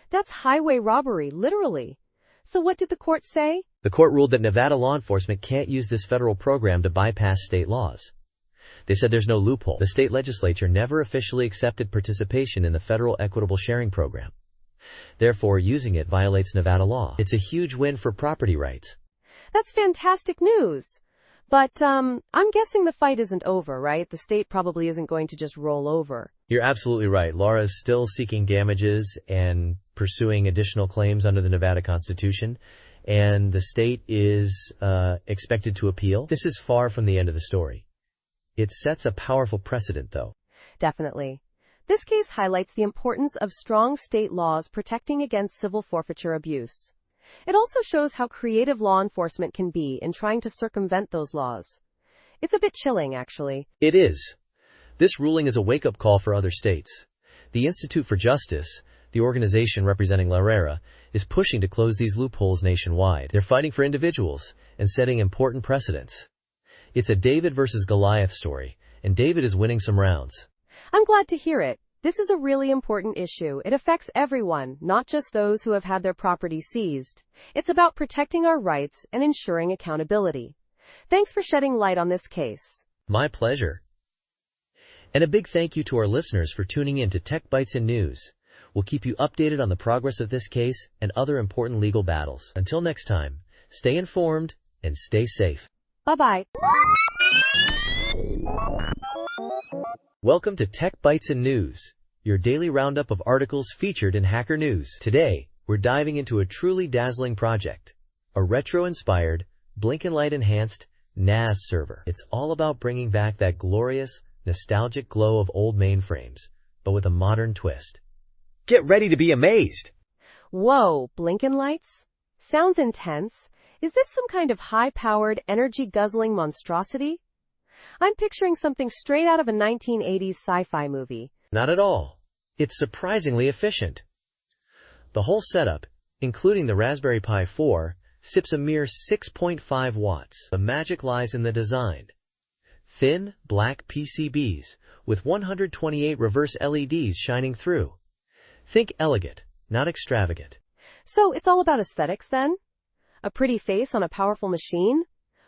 That's highway robbery, literally. So what did the court say? The court ruled that Nevada law enforcement can't use this federal program to bypass state laws. They said there's no loophole. The state legislature never officially accepted participation in the federal equitable sharing program. Therefore, using it violates Nevada law. It's a huge win for property rights. That's fantastic news. But, I'm guessing the fight isn't over, right? The state probably isn't going to just roll over. You're absolutely right. Laura is still seeking damages and pursuing additional claims under the Nevada Constitution, and the state is expected to appeal. This is far from the end of the story. It sets a powerful precedent, though. Definitely. This case highlights the importance of strong state laws protecting against civil forfeiture abuse. It also shows how creative law enforcement can be in trying to circumvent those laws. It's a bit chilling, actually. It is. This ruling is a wake-up call for other states. The Institute for Justice, the organization representing Lara, is pushing to close these loopholes nationwide. They're fighting for individuals and setting important precedents. It's a David versus Goliath story, and David is winning some rounds. I'm glad to hear it. This is a really important issue. It affects everyone, not just those who have had their property seized. It's about protecting our rights and ensuring accountability. Thanks for shedding light on this case. My pleasure. And a big thank you to our listeners for tuning in to Tech Bytes and News. We'll keep you updated on the progress of this case and other important legal battles. Until next time, stay informed and stay safe. Bye-bye. Welcome to Tech Bytes and News, your daily roundup of articles featured in Hacker News. Today, we're diving into a truly dazzling project, a retro-inspired, blink-and-light-enhanced NAS server. It's all about bringing back that glorious, nostalgic glow of old mainframes, but with a modern twist. Get ready to be amazed! Whoa, blinkin' lights? Sounds intense. Is this some kind of high-powered, energy-guzzling monstrosity? I'm picturing something straight out of a 1980s sci-fi movie. Not at all. It's surprisingly efficient. The whole setup, including the Raspberry Pi 4, sips a mere 6.5 watts. The magic lies in the design. Thin, black PCBs with 128 reverse LEDs shining through. Think elegant, not extravagant. So it's all about aesthetics then? A pretty face on a powerful machine?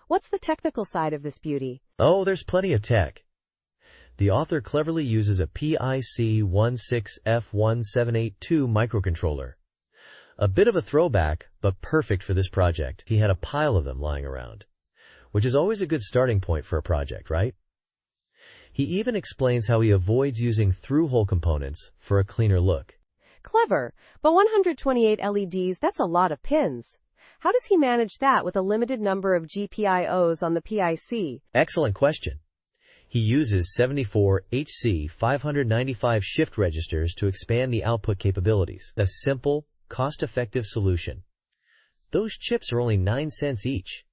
What's the technical side of this beauty? Oh, there's plenty of tech. The author cleverly uses a PIC16F1782 microcontroller. A bit of a throwback, but perfect for this project. He had a pile of them lying around, which is always a good starting point for a project, right? He even explains how he avoids using through-hole components for a cleaner look. Clever, but 128 LEDs, that's a lot of pins. How does he manage that with a limited number of GPIOs on the PIC? Excellent question. He uses 74 HC595 shift registers to expand the output capabilities. A simple, cost-effective solution. Those chips are only 9 cents each.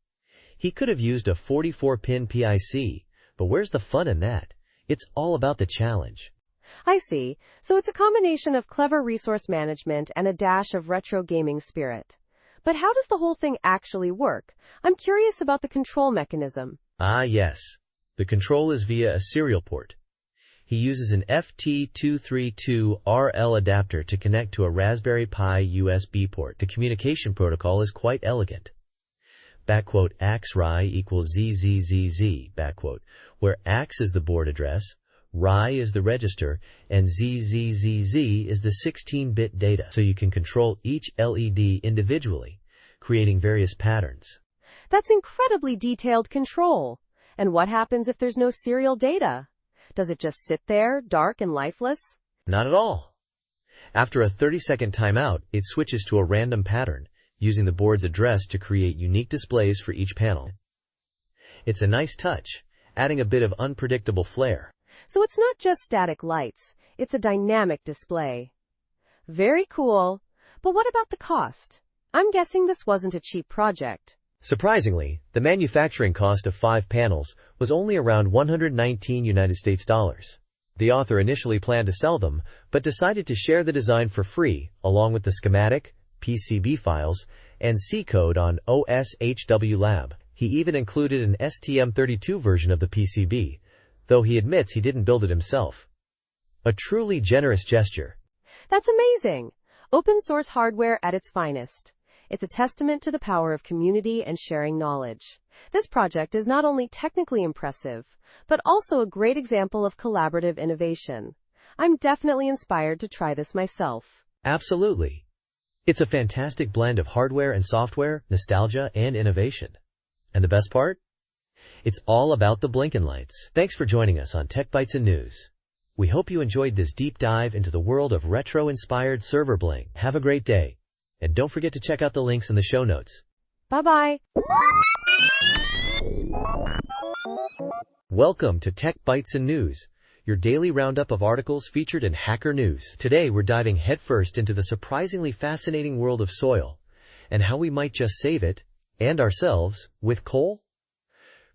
He could have used a 44-pin PIC, but where's the fun in that? It's all about the challenge. I see. So it's a combination of clever resource management and a dash of retro gaming spirit. But how does the whole thing actually work? I'm curious about the control mechanism. Ah, yes. The control is via a serial port. He uses an FT232RL adapter to connect to a Raspberry Pi USB port. The communication protocol is quite elegant. "AX-RI equals ZZZZ," where AX is the board address, RI is the register, and ZZZZ is the 16-bit data, so you can control each LED individually, creating various patterns. That's incredibly detailed control. And what happens if there's no serial data? Does it just sit there, dark and lifeless? Not at all. After a 30-second timeout, it switches to a random pattern, using the board's address to create unique displays for each panel. It's a nice touch, adding a bit of unpredictable flair. So it's not just static lights, it's a dynamic display. Very cool. But what about the cost? I'm guessing this wasn't a cheap project. Surprisingly, the manufacturing cost of 5 panels was only around $119. The author initially planned to sell them, but decided to share the design for free, along with the schematic, PCB files, and C code on OSHW Lab. He even included an STM32 version of the PCB, though he admits he didn't build it himself. A truly generous gesture. That's amazing. Open source hardware at its finest. It's a testament to the power of community and sharing knowledge. This project is not only technically impressive, but also a great example of collaborative innovation. I'm definitely inspired to try this myself. Absolutely. It's a fantastic blend of hardware and software, nostalgia, and innovation. And the best part? It's all about the blinking lights. Thanks for joining us on Tech Bytes and News. We hope you enjoyed this deep dive into the world of retro-inspired server bling. Have a great day. And don't forget to check out the links in the show notes. Bye-bye. Welcome to Tech Bytes and News, your daily roundup of articles featured in Hacker News. Today we're diving headfirst into the surprisingly fascinating world of soil and how we might just save it, and ourselves, with coal.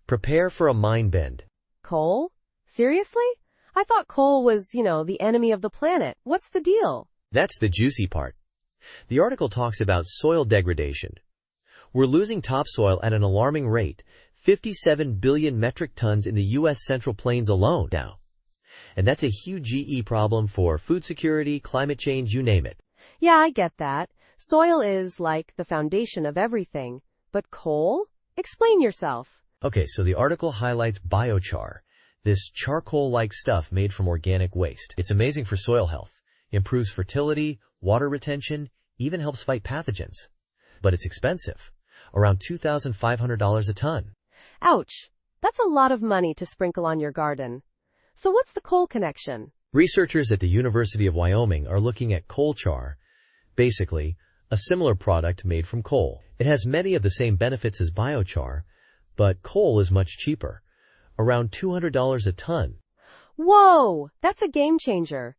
Prepare for a mind bend. Coal? Seriously? I thought coal was, the enemy of the planet. What's the deal? That's the juicy part. The article talks about soil degradation. We're losing topsoil at an alarming rate, 57 billion metric tons in the U.S. Central Plains alone now. And that's a huge GE problem for food security, climate change, you name it. Yeah, I get that. Soil is, like, the foundation of everything. But coal? Explain yourself. Okay, so the article highlights biochar, this charcoal-like stuff made from organic waste. It's amazing for soil health, improves fertility, water retention, even helps fight pathogens. But it's expensive, around $2,500 a ton. Ouch. That's a lot of money to sprinkle on your garden. So what's the coal connection? Researchers at the University of Wyoming are looking at coal char, basically, a similar product made from coal. It has many of the same benefits as biochar, but coal is much cheaper, around $200 a ton. Whoa! That's a game changer.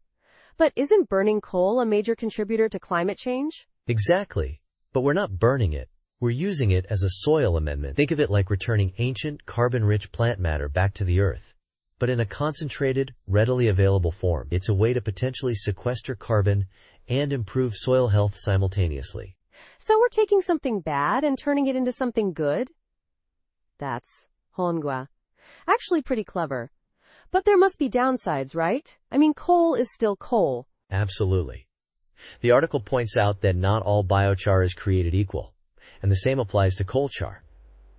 But isn't burning coal a major contributor to climate change? Exactly. But we're not burning it. We're using it as a soil amendment. Think of it like returning ancient, carbon-rich plant matter back to the earth, but in a concentrated, readily available form. It's a way to potentially sequester carbon and improve soil health simultaneously. So we're taking something bad and turning it into something good? That's hongwa. Actually pretty clever. But there must be downsides, right? I mean, coal is still coal. Absolutely. The article points out that not all biochar is created equal, and the same applies to coal char.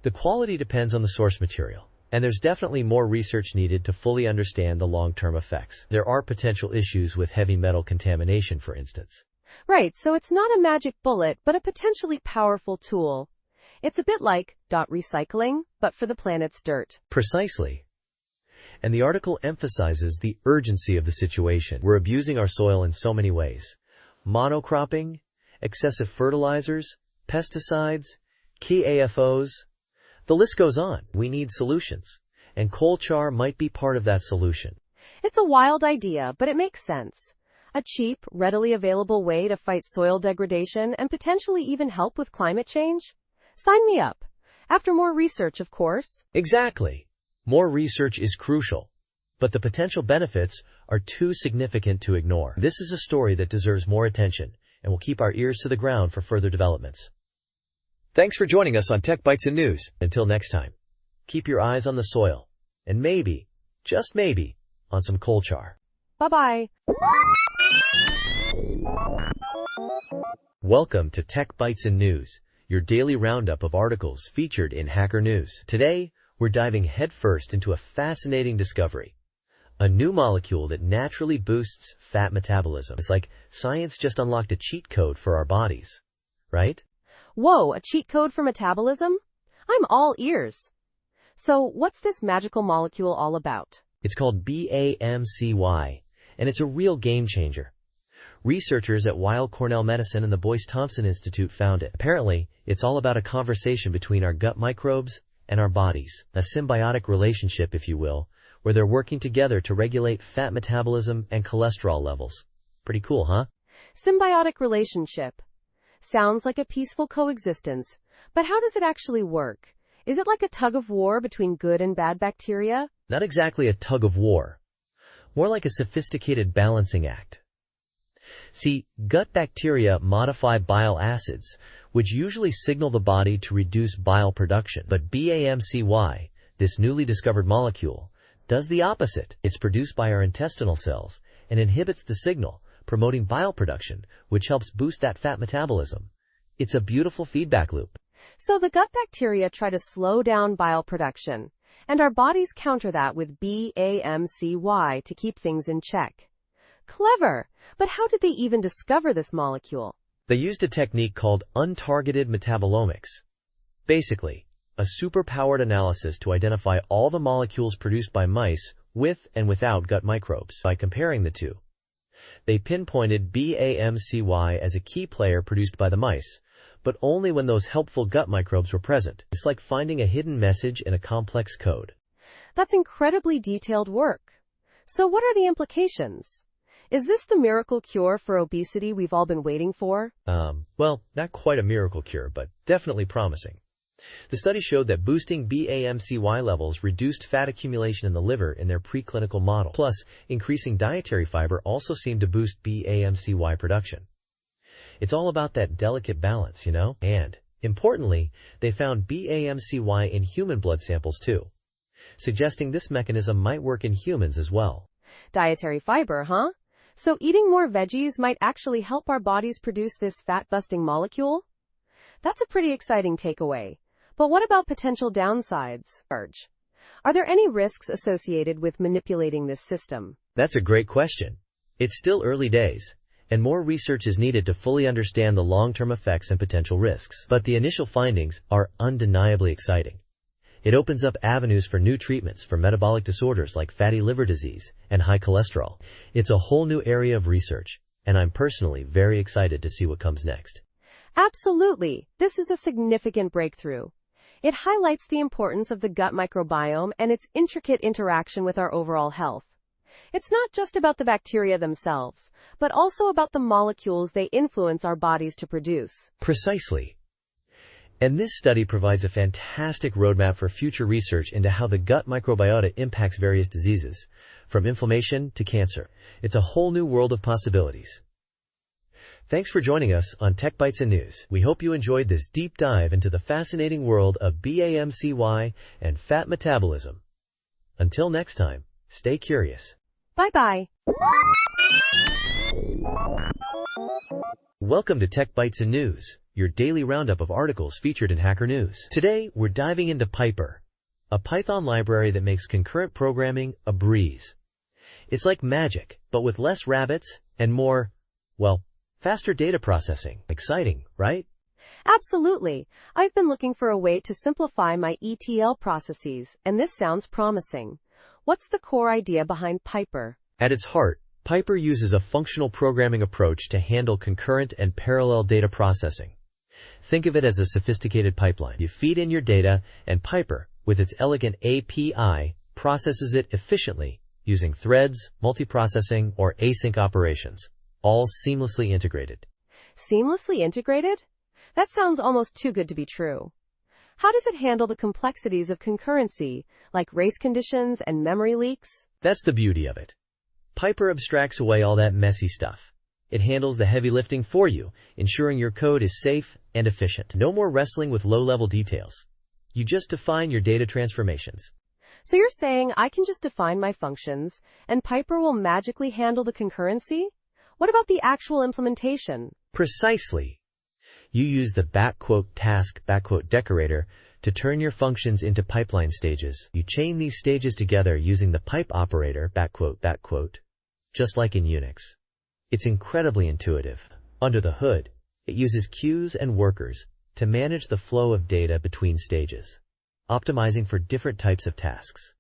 The quality depends on the source material, and there's definitely more research needed to fully understand the long-term effects. There are potential issues with heavy metal contamination, for instance. Right, so it's not a magic bullet, but a potentially powerful tool. It's a bit like recycling, but for the planet's dirt. Precisely. And the article emphasizes the urgency of the situation. We're abusing our soil in so many ways. Monocropping, excessive fertilizers, pesticides, key AFOs. The list goes on. We need solutions. and coal char might be part of that solution. It's a wild idea, but it makes sense. A cheap, readily available way to fight soil degradation and potentially even help with climate change? Sign me up. After more research, of course. Exactly. More research is crucial, but the potential benefits are too significant to ignore. This is a story that deserves more attention, and we'll keep our ears to the ground for further developments. Thanks for joining us on Tech Bytes and News. Until next time, keep your eyes on the soil, and maybe, just maybe, on some coal char. Bye-bye. Welcome to Tech Bytes and News, your daily roundup of articles featured in Hacker News. Today, we're diving headfirst into a fascinating discovery. A new molecule that naturally boosts fat metabolism. It's like science just unlocked a cheat code for our bodies, right? Whoa, a cheat code for metabolism? I'm all ears. So, what's this magical molecule all about? It's called BAMCY, and it's a real game changer. Researchers at Weill Cornell Medicine and the Boyce Thompson Institute found it. Apparently, it's all about a conversation between our gut microbes and our bodies. A symbiotic relationship, if you will, where they're working together to regulate fat metabolism and cholesterol levels. Pretty cool, huh? Symbiotic relationship. Sounds like a peaceful coexistence. But how does it actually work? Is it like a tug of war between good and bad bacteria? Not exactly a tug of war. More like a sophisticated balancing act. See, gut bacteria modify bile acids, which usually signal the body to reduce bile production. But BAMCY, this newly discovered molecule, does the opposite. It's produced by our intestinal cells and inhibits the signal, promoting bile production, which helps boost that fat metabolism. It's a beautiful feedback loop. So the gut bacteria try to slow down bile production, and our bodies counter that with BAMCY to keep things in check. Clever! But how did they even discover this molecule? They used a technique called untargeted metabolomics. Basically, a superpowered analysis to identify all the molecules produced by mice with and without gut microbes. By comparing the two, they pinpointed BAMCY as a key player produced by the mice, but only when those helpful gut microbes were present. It's like finding a hidden message in a complex code. That's incredibly detailed work. So what are the implications? Is this the miracle cure for obesity we've all been waiting for? Well, not quite a miracle cure, but definitely promising. The study showed that boosting BAMCY levels reduced fat accumulation in the liver in their preclinical model. Plus, increasing dietary fiber also seemed to boost BAMCY production. It's all about that delicate balance, you know? And, importantly, they found BAMCY in human blood samples too, suggesting this mechanism might work in humans as well. Dietary fiber, huh? So eating more veggies might actually help our bodies produce this fat-busting molecule? That's a pretty exciting takeaway. But what about potential downsides? Are there any risks associated with manipulating this system? That's a great question. It's still early days, and more research is needed to fully understand the long-term effects and potential risks. But the initial findings are undeniably exciting. It opens up avenues for new treatments for metabolic disorders like fatty liver disease and high cholesterol. It's a whole new area of research, and I'm personally very excited to see what comes next. Absolutely. This is a significant breakthrough. It highlights the importance of the gut microbiome and its intricate interaction with our overall health. It's not just about the bacteria themselves, but also about the molecules they influence our bodies to produce. Precisely. And this study provides a fantastic roadmap for future research into how the gut microbiota impacts various diseases, from inflammation to cancer. It's a whole new world of possibilities. Thanks for joining us on Tech Bytes and News. We hope you enjoyed this deep dive into the fascinating world of BAMCY and fat metabolism. Until next time, stay curious. Bye-bye. Welcome to Tech Bytes and News, your daily roundup of articles featured in Hacker News. Today, we're diving into Piper, a Python library that makes concurrent programming a breeze. It's like magic, but with less rabbits and more, well, faster data processing. Exciting, right? Absolutely. I've been looking for a way to simplify my ETL processes, and this sounds promising. What's the core idea behind Piper? At its heart, Piper uses a functional programming approach to handle concurrent and parallel data processing. Think of it as a sophisticated pipeline. You feed in your data, and Piper, with its elegant API, processes it efficiently using threads, multiprocessing, or async operations, all seamlessly integrated. Seamlessly integrated? That sounds almost too good to be true. How does it handle the complexities of concurrency, like race conditions and memory leaks? That's the beauty of it. Piper abstracts away all that messy stuff. It handles the heavy lifting for you, ensuring your code is safe and efficient. No more wrestling with low-level details. You just define your data transformations. So you're saying I can just define my functions, and Piper will magically handle the concurrency? What about the actual implementation? Precisely. You use the !task decorator to turn your functions into pipeline stages. You chain these stages together using the pipe operator, just like in Unix. It's incredibly intuitive. Under the hood, it uses queues and workers to manage the flow of data between stages, optimizing for different types of tasks.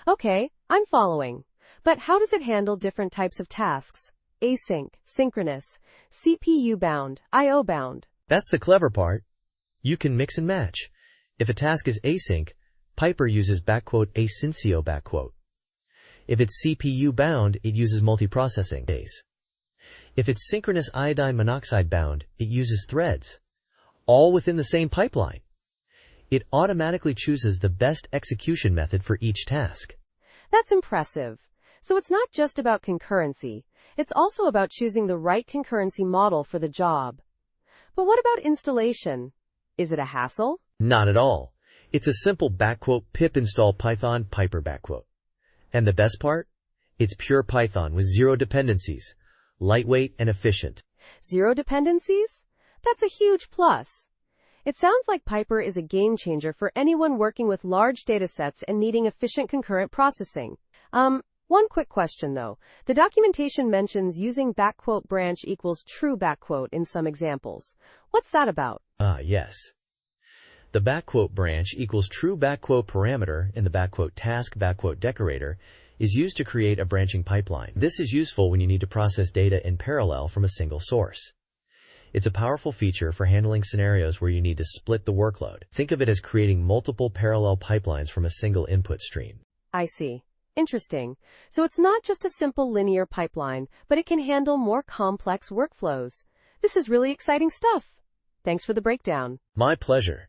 Okay, I'm following. But how does it handle different types of tasks? Async, synchronous, CPU-bound, I/O-bound. That's the clever part. You can mix and match. If a task is async, Piper uses !asyncio. If it's CPU-bound, it uses multiprocessing days. If it's synchronous iodine monoxide bound, it uses threads, all within the same pipeline. It automatically chooses the best execution method for each task. That's impressive. So it's not just about concurrency. It's also about choosing the right concurrency model for the job. But what about installation? Is it a hassle? Not at all. It's a simple !pip install Python Piper . And the best part? It's pure Python with zero dependencies. Lightweight and efficient. Zero dependencies? That's a huge plus. It sounds like Piper is a game changer for anyone working with large datasets and needing efficient concurrent processing. One quick question though. The documentation mentions using !branch equals true in some examples. What's that about? Yes. The !branch equals true parameter in the !task decorator is used to create a branching pipeline. This is useful when you need to process data in parallel from a single source. It's a powerful feature for handling scenarios where you need to split the workload. Think of it as creating multiple parallel pipelines from a single input stream. I see. Interesting. So it's not just a simple linear pipeline, but it can handle more complex workflows. This is really exciting stuff. Thanks for the breakdown. My pleasure.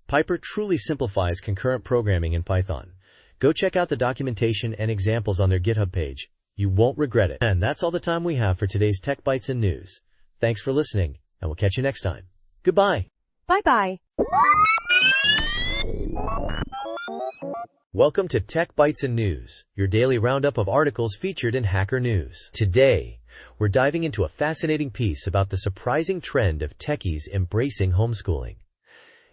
Piper truly simplifies concurrent programming in Python. Go check out the documentation and examples on their GitHub page. You won't regret it. And that's all the time we have for today's Tech Bytes and News. Thanks for listening, and we'll catch you next time. Goodbye. Bye-bye. Welcome to Tech Bytes and News, your daily roundup of articles featured in Hacker News. Today, we're diving into a fascinating piece about the surprising trend of techies embracing homeschooling.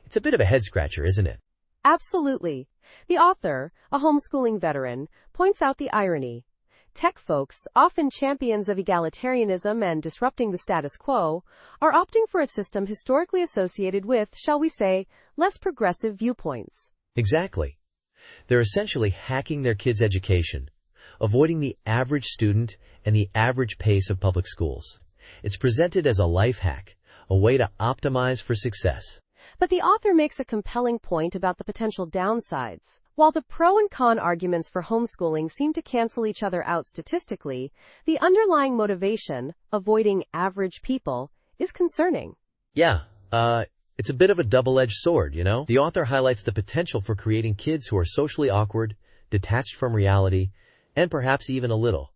It's a bit of a head-scratcher, isn't it? Absolutely. The author, a homeschooling veteran, points out the irony. Tech folks, often champions of egalitarianism and disrupting the status quo, are opting for a system historically associated with, shall we say, less progressive viewpoints. Exactly. They're essentially hacking their kids' education, avoiding the average student and the average pace of public schools. It's presented as a life hack, a way to optimize for success. But the author makes a compelling point about the potential downsides. While the pro and con arguments for homeschooling seem to cancel each other out statistically, the underlying motivation, avoiding average people, is concerning. Yeah, it's a bit of a double-edged sword, you know? The author highlights the potential for creating kids who are socially awkward, detached from reality, and perhaps even a little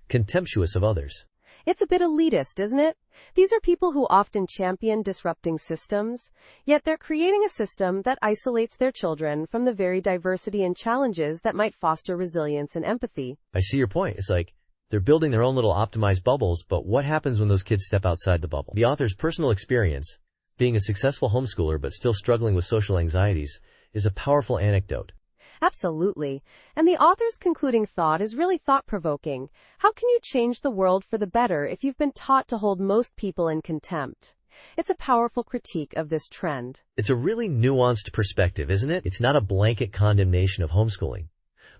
contemptuous of others. It's a bit elitist, isn't it? These are people who often champion disrupting systems, yet they're creating a system that isolates their children from the very diversity and challenges that might foster resilience and empathy. I see your point. It's like they're building their own little optimized bubbles, but what happens when those kids step outside the bubble? The author's personal experience, being a successful homeschooler but still struggling with social anxieties, is a powerful anecdote. Absolutely. And the author's concluding thought is really thought-provoking. How can you change the world for the better if you've been taught to hold most people in contempt? It's a powerful critique of this trend. It's a really nuanced perspective, isn't it? It's not a blanket condemnation of homeschooling,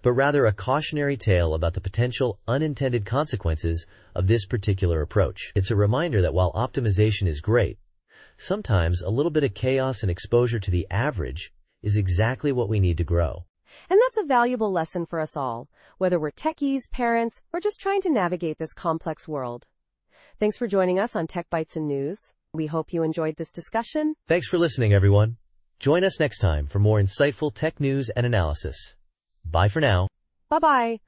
but rather a cautionary tale about the potential unintended consequences of this particular approach. It's a reminder that while optimization is great, sometimes a little bit of chaos and exposure to the average is exactly what we need to grow. And that's a valuable lesson for us all, whether we're techies, parents, or just trying to navigate this complex world. Thanks for joining us on Tech Bytes and News. We hope you enjoyed this discussion. Thanks for listening, everyone. Join us next time for more insightful tech news and analysis. Bye for now. Bye-bye.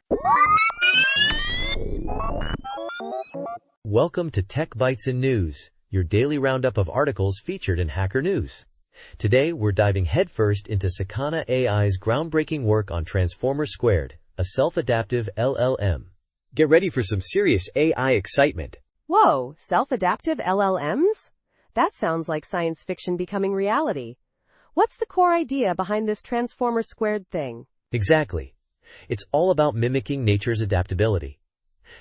Welcome to Tech Bytes and News, your daily roundup of articles featured in Hacker News. Today, we're diving headfirst into Sakana AI's groundbreaking work on Transformer Squared, a self-adaptive LLM. Get ready for some serious AI excitement. Whoa, self-adaptive LLMs? That sounds like science fiction becoming reality. What's the core idea behind this Transformer Squared thing? Exactly. It's all about mimicking nature's adaptability.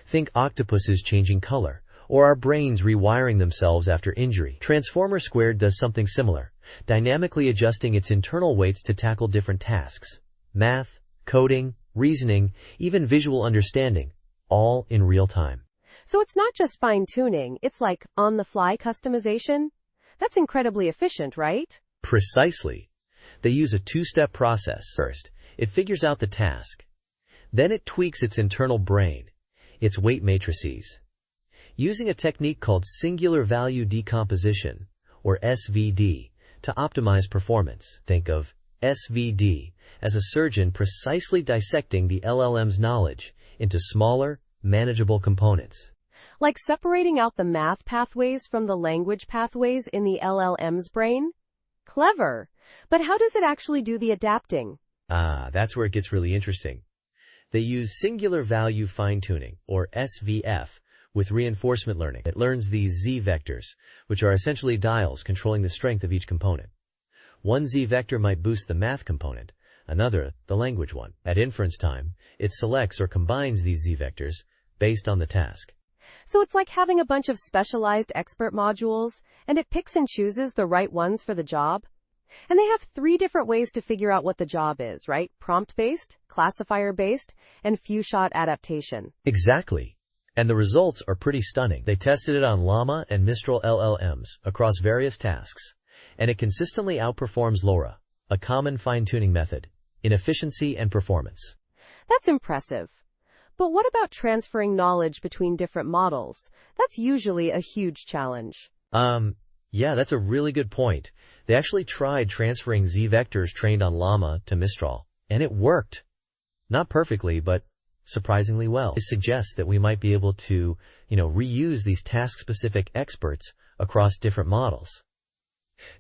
Think octopuses changing color, or our brains rewiring themselves after injury. Transformer Squared does something similar, dynamically adjusting its internal weights to tackle different tasks. Math, coding, reasoning, even visual understanding, all in real time. So it's not just fine-tuning, it's like on-the-fly customization? That's incredibly efficient, right? Precisely. They use a two-step process. First, it figures out the task. Then it tweaks its internal brain, its weight matrices. Using a technique called singular value decomposition, or SVD, to optimize performance. Think of SVD as a surgeon precisely dissecting the LLM's knowledge into smaller, manageable components. Like separating out the math pathways from the language pathways in the LLM's brain? Clever. But how does it actually do the adapting? That's where it gets really interesting. They use singular value fine-tuning, or SVF, with reinforcement learning. It learns these Z vectors, which are essentially dials controlling the strength of each component. One Z vector might boost the math component, another the language one. At inference time, it selects or combines these Z vectors based on the task. So it's like having a bunch of specialized expert modules, and it picks and chooses the right ones for the job? And they have 3 different ways to figure out what the job is, right? Prompt-based, classifier-based, and few-shot adaptation. Exactly. And the results are pretty stunning. They tested it on Llama and Mistral LLMs across various tasks, and it consistently outperforms LoRa, a common fine-tuning method, in efficiency and performance. That's impressive. But what about transferring knowledge between different models? That's usually a huge challenge. Yeah, that's a really good point. They actually tried transferring Z vectors trained on Llama to Mistral, and it worked. Not perfectly, but surprisingly well. It suggests that we might be able to, reuse these task-specific experts across different models.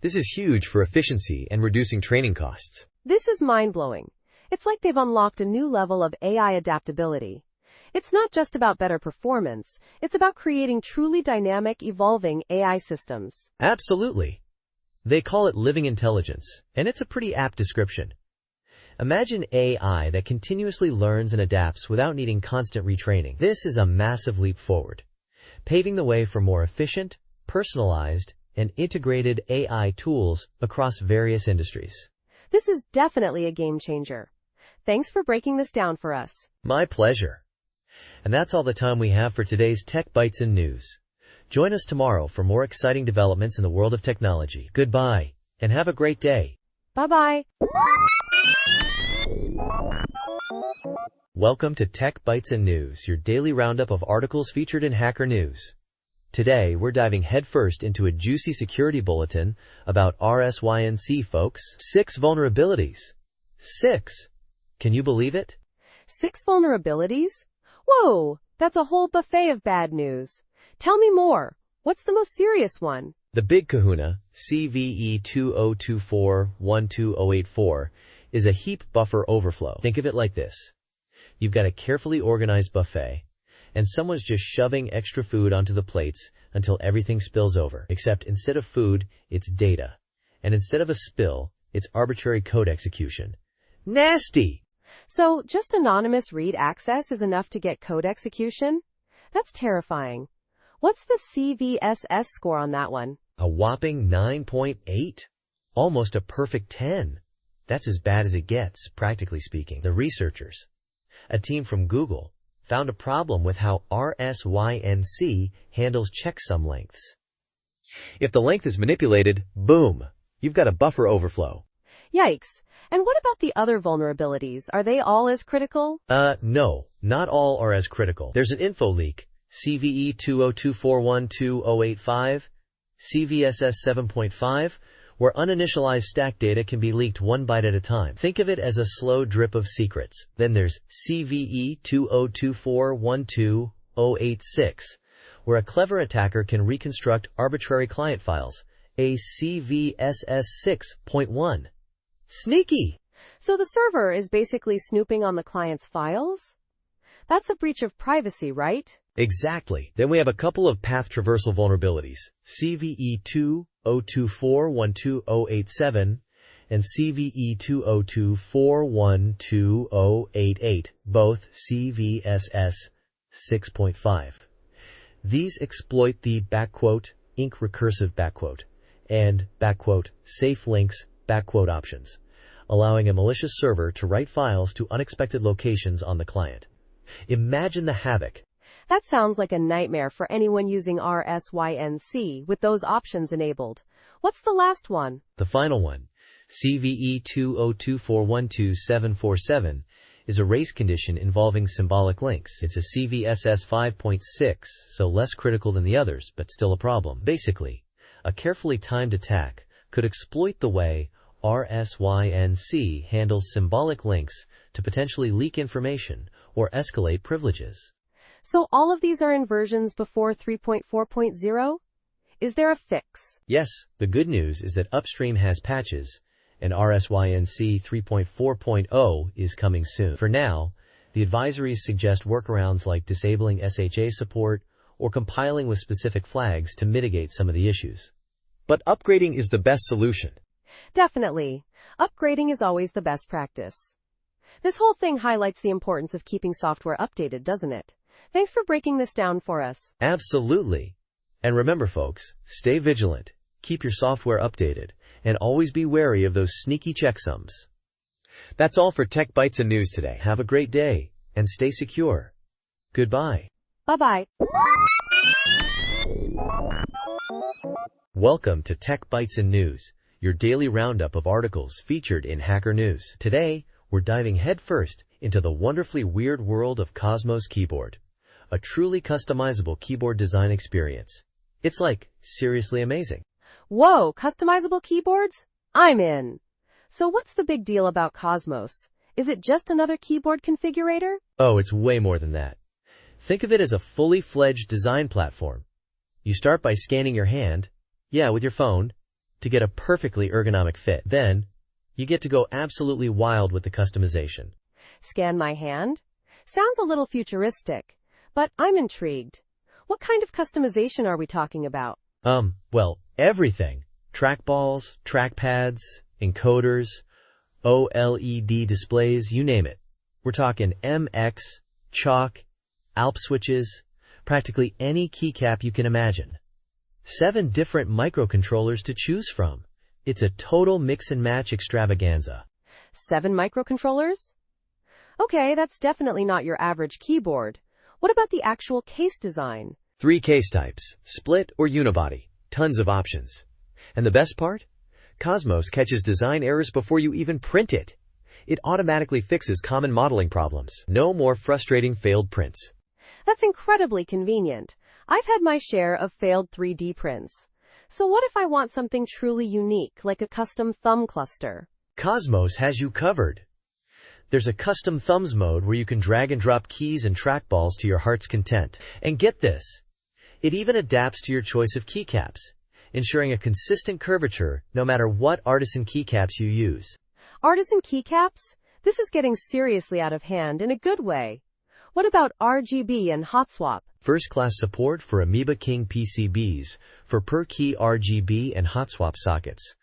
This is huge for efficiency and reducing training costs. This is mind-blowing. It's like they've unlocked a new level of AI adaptability. It's not just about better performance, it's about creating truly dynamic, evolving AI systems. Absolutely. They call it living intelligence, and it's a pretty apt description. Imagine AI that continuously learns and adapts without needing constant retraining. This is a massive leap forward, paving the way for more efficient, personalized, and integrated AI tools across various industries. This is definitely a game changer. Thanks for breaking this down for us. My pleasure. And that's all the time we have for today's Tech Bytes and News. Join us tomorrow for more exciting developments in the world of technology. Goodbye, and have a great day. Bye-bye. Welcome to Tech Bytes and News, your daily roundup of articles featured in Hacker News. Today, we're diving headfirst into a juicy security bulletin about RSYNC, folks. 6 vulnerabilities. 6. Can you believe it? 6 vulnerabilities? Whoa, that's a whole buffet of bad news. Tell me more. What's the most serious one? The Big Kahuna, CVE 2024-12084, is a heap buffer overflow. Think of it like this. You've got a carefully organized buffet, and someone's just shoving extra food onto the plates until everything spills over. Except instead of food, it's data. And instead of a spill, it's arbitrary code execution. Nasty! So, just anonymous read access is enough to get code execution? That's terrifying. What's the CVSS score on that one? A whopping 9.8. Almost a perfect 10. That's as bad as it gets, practically speaking. The researchers, a team from Google, found a problem with how RSYNC handles checksum lengths. If the length is manipulated, boom, you've got a buffer overflow. Yikes. And what about the other vulnerabilities? Are they all as critical? No, not all are as critical. There's an info leak, CVE 202412085, CVSS 7.5, where uninitialized stack data can be leaked 1 byte at a time. Think of it as a slow drip of secrets. Then there's CVE 202412086, where a clever attacker can reconstruct arbitrary client files, a CVSS 6.1. Sneaky! So the server is basically snooping on the client's files? That's a breach of privacy, right? Exactly. Then we have a couple of path traversal vulnerabilities, CVE 202412087 and CVE 202412088, both CVSS 6.5. These exploit the ink recursive and safe links options, allowing a malicious server to write files to unexpected locations on the client. Imagine the havoc. That sounds like a nightmare for anyone using RSYNC with those options enabled. What's the last one? The final one, CVE 202412747, is a race condition involving symbolic links. It's a CVSS 5.6, so less critical than the others, but still a problem. Basically, a carefully timed attack could exploit the way RSYNC handles symbolic links to potentially leak information or escalate privileges. So all of these are in versions before 3.4.0? Is there a fix? Yes, the good news is that Upstream has patches, and RSYNC 3.4.0 is coming soon. For now, the advisories suggest workarounds like disabling SHA support or compiling with specific flags to mitigate some of the issues. But upgrading is the best solution. Definitely. Upgrading is always the best practice. This whole thing highlights the importance of keeping software updated, doesn't it? Thanks for breaking this down for us. Absolutely. And remember, folks, stay vigilant, keep your software updated, and always be wary of those sneaky checksums. That's all for Tech Bytes and News today. Have a great day, and stay secure. Goodbye. Bye-bye. Welcome to Tech Bytes and News, your daily roundup of articles featured in Hacker News. Today, we're diving headfirst into the wonderfully weird world of Cosmos Keyboard, a truly customizable keyboard design experience. It's like, seriously amazing. Whoa, customizable keyboards? I'm in. So what's the big deal about Cosmos? Is it just another keyboard configurator? Oh, it's way more than that. Think of it as a fully fledged design platform. You start by scanning your hand, with your phone, to get a perfectly ergonomic fit. Then, you get to go absolutely wild with the customization. Scan my hand? Sounds a little futuristic, but I'm intrigued. What kind of customization are we talking about? Well, everything. Trackballs, trackpads, encoders, OLED displays, you name it. We're talking MX, chalk, ALP switches, practically any keycap you can imagine. 7 different microcontrollers to choose from. It's a total mix and match extravaganza. 7 microcontrollers? Okay, that's definitely not your average keyboard. What about the actual case design? 3 case types, split or unibody. Tons of options. And the best part? Cosmos catches design errors before you even print it. It automatically fixes common modeling problems. No more frustrating failed prints. That's incredibly convenient. I've had my share of failed 3D prints. So what if I want something truly unique, like a custom thumb cluster? Cosmos has you covered. There's a custom thumbs mode where you can drag and drop keys and trackballs to your heart's content. And get this, it even adapts to your choice of keycaps, ensuring a consistent curvature no matter what artisan keycaps you use. Artisan keycaps? This is getting seriously out of hand in a good way. What about RGB and hot swap? First-class support for Amoeba King PCBs for per-key RGB and hot swap sockets.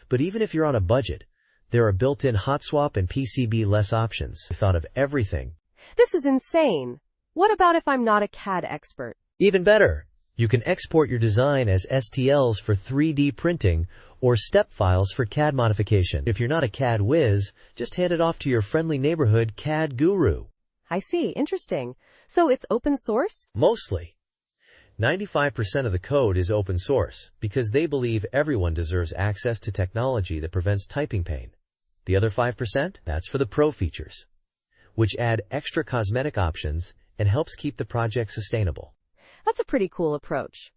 But even if you're on a budget, there are built-in hot swap and PCB-less options. I thought of everything. This is insane. What about if I'm not a CAD expert? Even better, you can export your design as STLs for 3D printing or step files for CAD modification. If you're not a CAD whiz, just hand it off to your friendly neighborhood CAD guru. I see. Interesting. So it's open source? Mostly. 95% of the code is open source because they believe everyone deserves access to technology that prevents typing pain. The other 5%, that's for the pro features, which add extra cosmetic options and helps keep the project sustainable. That's a pretty cool approach.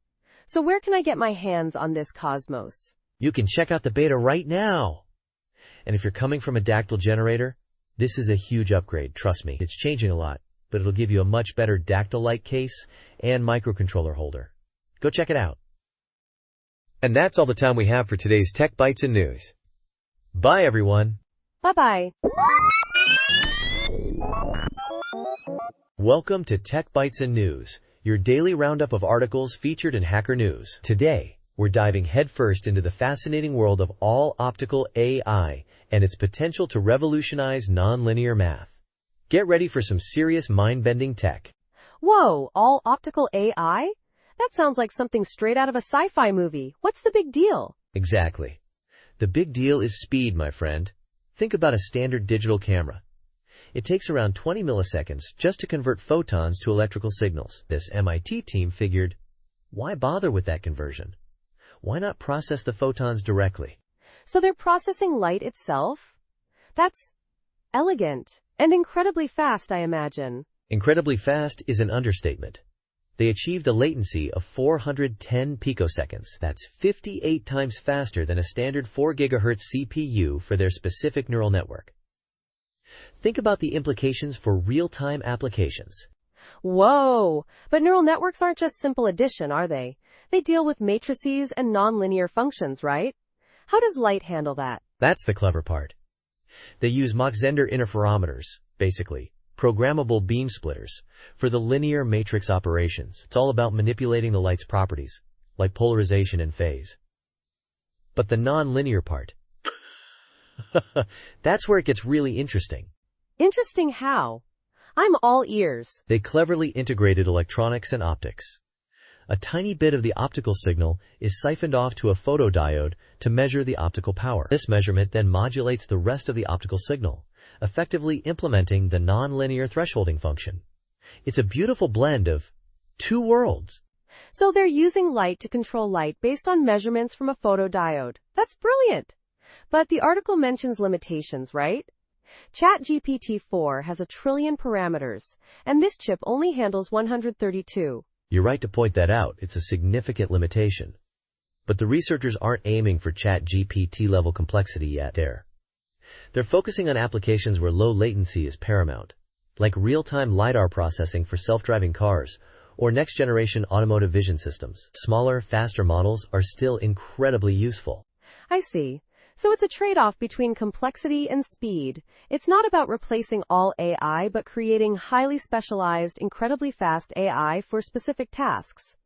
So where can I get my hands on this Cosmos? You can check out the beta right now. And if you're coming from a Dactyl generator, this is a huge upgrade, trust me. It's changing a lot, but it'll give you a much better Dactyl-like case and microcontroller holder. Go check it out. And that's all the time we have for today's Tech Bytes and News. Bye, everyone. Bye-bye. Welcome to Tech Bytes and News, your daily roundup of articles featured in Hacker News. Today, we're diving headfirst into the fascinating world of all-optical AI and its potential to revolutionize nonlinear math. Get ready for some serious mind-bending tech. Whoa, all optical AI? That sounds like something straight out of a sci-fi movie. What's the big deal? Exactly. The big deal is speed, my friend. Think about a standard digital camera. It takes around 20 milliseconds just to convert photons to electrical signals. This MIT team figured, why bother with that conversion? Why not process the photons directly? So they're processing light itself? That's elegant and incredibly fast, I imagine. Incredibly fast is an understatement. They achieved a latency of 410 picoseconds. That's 58 times faster than a standard 4 GHz CPU for their specific neural network. Think about the implications for real-time applications. Whoa! But neural networks aren't just simple addition, are they? They deal with matrices and nonlinear functions, right? How does light handle that? That's the clever part. They use Mach-Zehnder interferometers, basically, programmable beam splitters, for the linear matrix operations. It's all about manipulating the light's properties, like polarization and phase. But the nonlinear part, that's where it gets really interesting. Interesting how? I'm all ears. They cleverly integrated electronics and optics. A tiny bit of the optical signal is siphoned off to a photodiode to measure the optical power. This measurement then modulates the rest of the optical signal, effectively implementing the nonlinear thresholding function. It's a beautiful blend of two worlds. So they're using light to control light based on measurements from a photodiode. That's brilliant. But the article mentions limitations, right? ChatGPT-4 has 1 trillion parameters, and this chip only handles 132. You're right to point that out. It's a significant limitation. But the researchers aren't aiming for ChatGPT-level complexity yet. They're focusing on applications where low latency is paramount, like real-time LiDAR processing for self-driving cars or next-generation automotive vision systems. Smaller, faster models are still incredibly useful. I see. So it's a trade-off between complexity and speed. It's not about replacing all AI, but creating highly specialized, incredibly fast AI for specific tasks.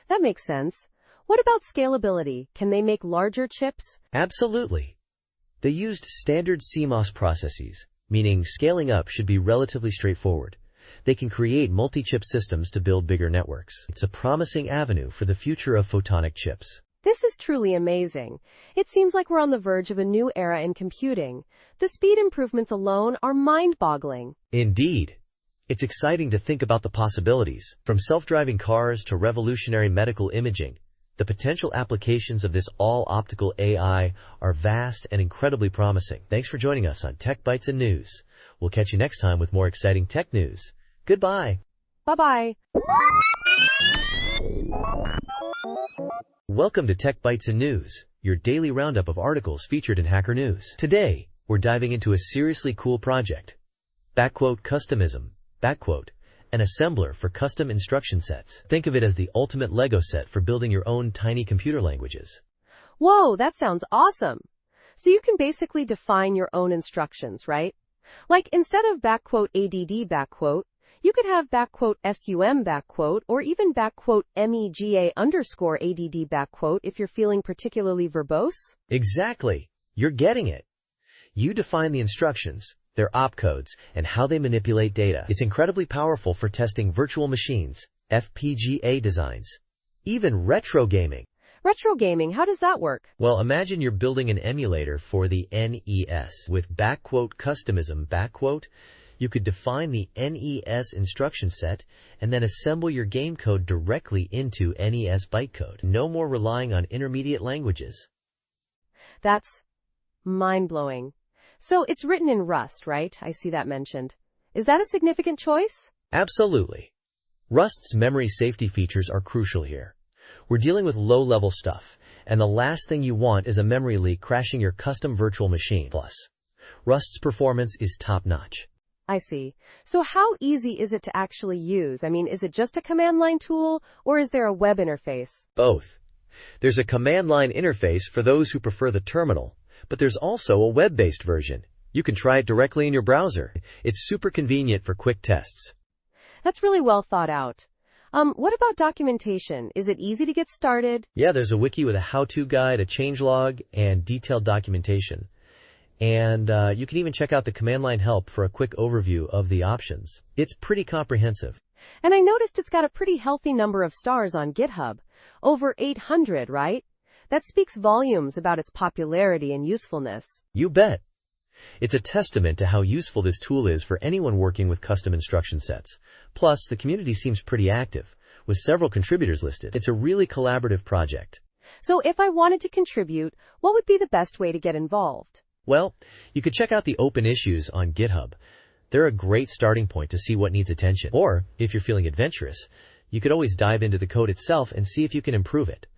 That makes sense. What about scalability? Can they make larger chips? Absolutely. They used standard CMOS processes, meaning scaling up should be relatively straightforward. They can create multi-chip systems to build bigger networks. It's a promising avenue for the future of photonic chips. This is truly amazing. It seems like we're on the verge of a new era in computing. The speed improvements alone are mind-boggling. Indeed. It's exciting to think about the possibilities. From self-driving cars to revolutionary medical imaging, the potential applications of this all-optical AI are vast and incredibly promising. Thanks for joining us on Tech Bytes and News. We'll catch you next time with more exciting tech news. Goodbye. Bye-bye. Welcome to Tech Bytes and News, your daily roundup of articles featured in Hacker News. Today, we're diving into a seriously cool project. Customism, an assembler for custom instruction sets. Think of it as the ultimate Lego set for building your own tiny computer languages. Whoa, that sounds awesome. So you can basically define your own instructions, right? Like instead of ADD, you could have SUM, or even MEGA_ADD, if you're feeling particularly verbose. Exactly. You're getting it. You define the instructions, their opcodes, and how they manipulate data. It's incredibly powerful for testing virtual machines, FPGA designs, even retro gaming. Retro gaming, how does that work? Well, imagine you're building an emulator for the NES. With customism, you could define the NES instruction set and then assemble your game code directly into NES bytecode. No more relying on intermediate languages. That's mind-blowing. So it's written in Rust, right? I see that mentioned. Is that a significant choice? Absolutely. Rust's memory safety features are crucial here. We're dealing with low-level stuff, and the last thing you want is a memory leak crashing your custom virtual machine. Plus, Rust's performance is top-notch. I see. So how easy is it to actually use? I mean, is it just a command line tool, or is there a web interface? Both. There's a command line interface for those who prefer the terminal, but there's also a web-based version. You can try it directly in your browser. It's super convenient for quick tests. That's really well thought out. What about documentation? Is it easy to get started? Yeah, there's a wiki with a how-to guide, a changelog, and detailed documentation. And you can even check out the command line help for a quick overview of the options. It's pretty comprehensive. And I noticed it's got a pretty healthy number of stars on GitHub. Over 800, right? That speaks volumes about its popularity and usefulness. You bet. It's a testament to how useful this tool is for anyone working with custom instruction sets. Plus, the community seems pretty active, with several contributors listed. It's a really collaborative project. So if I wanted to contribute, what would be the best way to get involved? Well, you could check out the open issues on GitHub. They're a great starting point to see what needs attention. Or, if you're feeling adventurous, you could always dive into the code itself and see if you can improve it.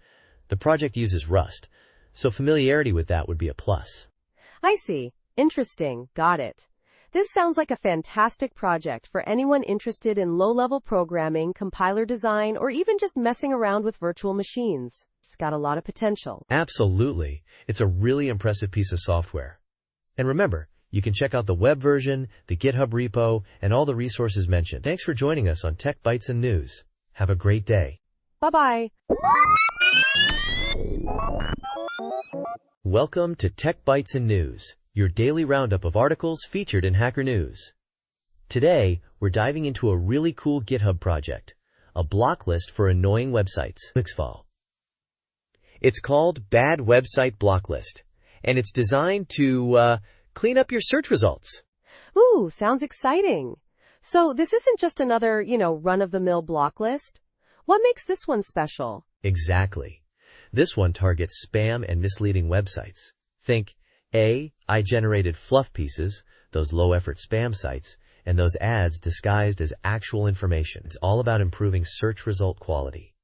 The project uses Rust, so familiarity with that would be a plus. I see. Interesting. Got it. This sounds like a fantastic project for anyone interested in low-level programming, compiler design, or even just messing around with virtual machines. It's got a lot of potential. Absolutely. It's a really impressive piece of software. And remember, you can check out the web version, the GitHub repo, and all the resources mentioned. Thanks for joining us on Tech Bytes and News. Have a great day. Bye-bye. Welcome to Tech Bytes and News, your daily roundup of articles featured in Hacker News. Today, we're diving into a really cool GitHub project, a block list for annoying websites. It's called Bad Website Block List, and it's designed to clean up your search results. Ooh, sounds exciting. So this isn't just another, run-of-the-mill block list? What makes this one special? Exactly. This one targets spam and misleading websites. Think AI-generated fluff pieces, those low-effort spam sites, and those ads disguised as actual information. It's all about improving search result quality.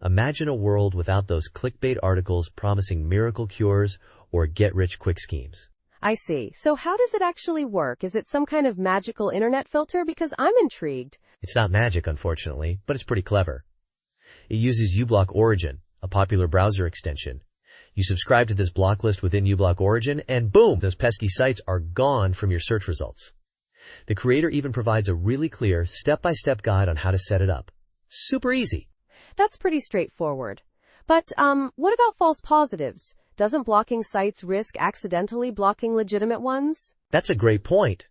Imagine a world without those clickbait articles promising miracle cures or get-rich-quick schemes. I see. So how does it actually work? Is it some kind of magical internet filter? Because I'm intrigued. It's not magic, unfortunately, but it's pretty clever. It uses uBlock Origin, a popular browser extension. You subscribe to this block list within uBlock Origin, and boom, those pesky sites are gone from your search results. The creator even provides a really clear, step-by-step guide on how to set it up. Super easy. That's pretty straightforward. But, what about false positives? Doesn't blocking sites risk accidentally blocking legitimate ones? That's a great point.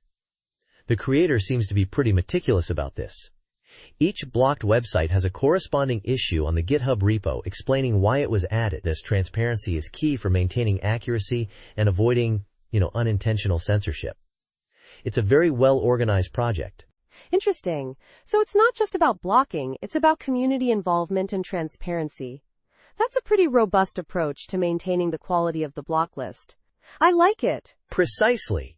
The creator seems to be pretty meticulous about this. Each blocked website has a corresponding issue on the GitHub repo explaining why it was added. This transparency is key for maintaining accuracy and avoiding, unintentional censorship. It's a very well-organized project. Interesting. So it's not just about blocking, it's about community involvement and transparency. That's a pretty robust approach to maintaining the quality of the block list. I like it. Precisely.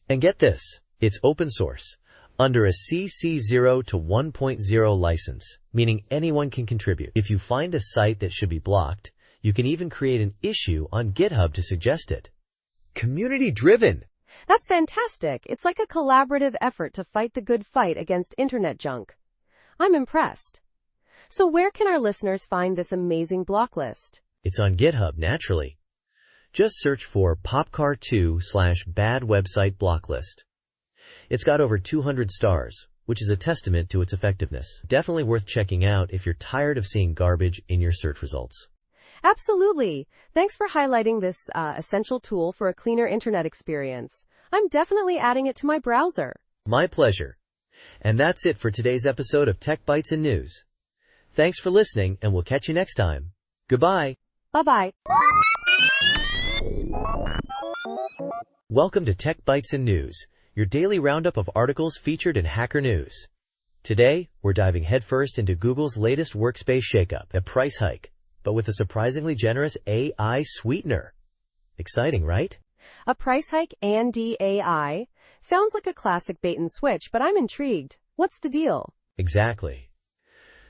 And get this, it's open source, under a CC 0 to 1.0 license, meaning anyone can contribute. If you find a site that should be blocked, you can even create an issue on GitHub to suggest it. Community-driven. That's fantastic. It's like a collaborative effort to fight the good fight against internet junk. I'm impressed. So where can our listeners find this amazing block list? It's on GitHub, naturally. Just search for popcar2/bad website block list. It's got over 200 stars, which is a testament to its effectiveness. Definitely worth checking out if you're tired of seeing garbage in your search results. Absolutely. Thanks for highlighting this essential tool for a cleaner internet experience. I'm definitely adding it to my browser. My pleasure. And that's it for today's episode of Tech Bytes and News. Thanks for listening, and we'll catch you next time. Goodbye. Bye-bye. Welcome to Tech Bytes and News, your daily roundup of articles featured in Hacker News. Today, we're diving headfirst into Google's latest workspace shakeup, a price hike, but with a surprisingly generous AI sweetener. Exciting, right? A price hike and AI? Sounds like a classic bait and switch, but I'm intrigued. What's the deal? Exactly.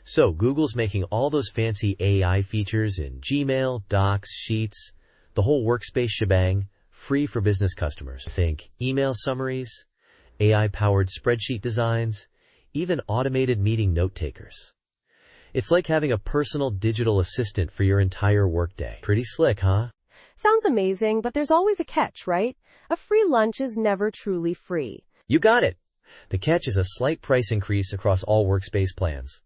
So Google's making all those fancy AI features in Gmail, Docs, Sheets, the whole workspace shebang, free for business customers. Think email summaries, AI-powered spreadsheet designs, even automated meeting note takers. It's like having a personal digital assistant for your entire workday. Pretty slick, huh? Sounds amazing, but there's always a catch, right? A free lunch is never truly free. You got it. The catch is a slight price increase across all workspace plans.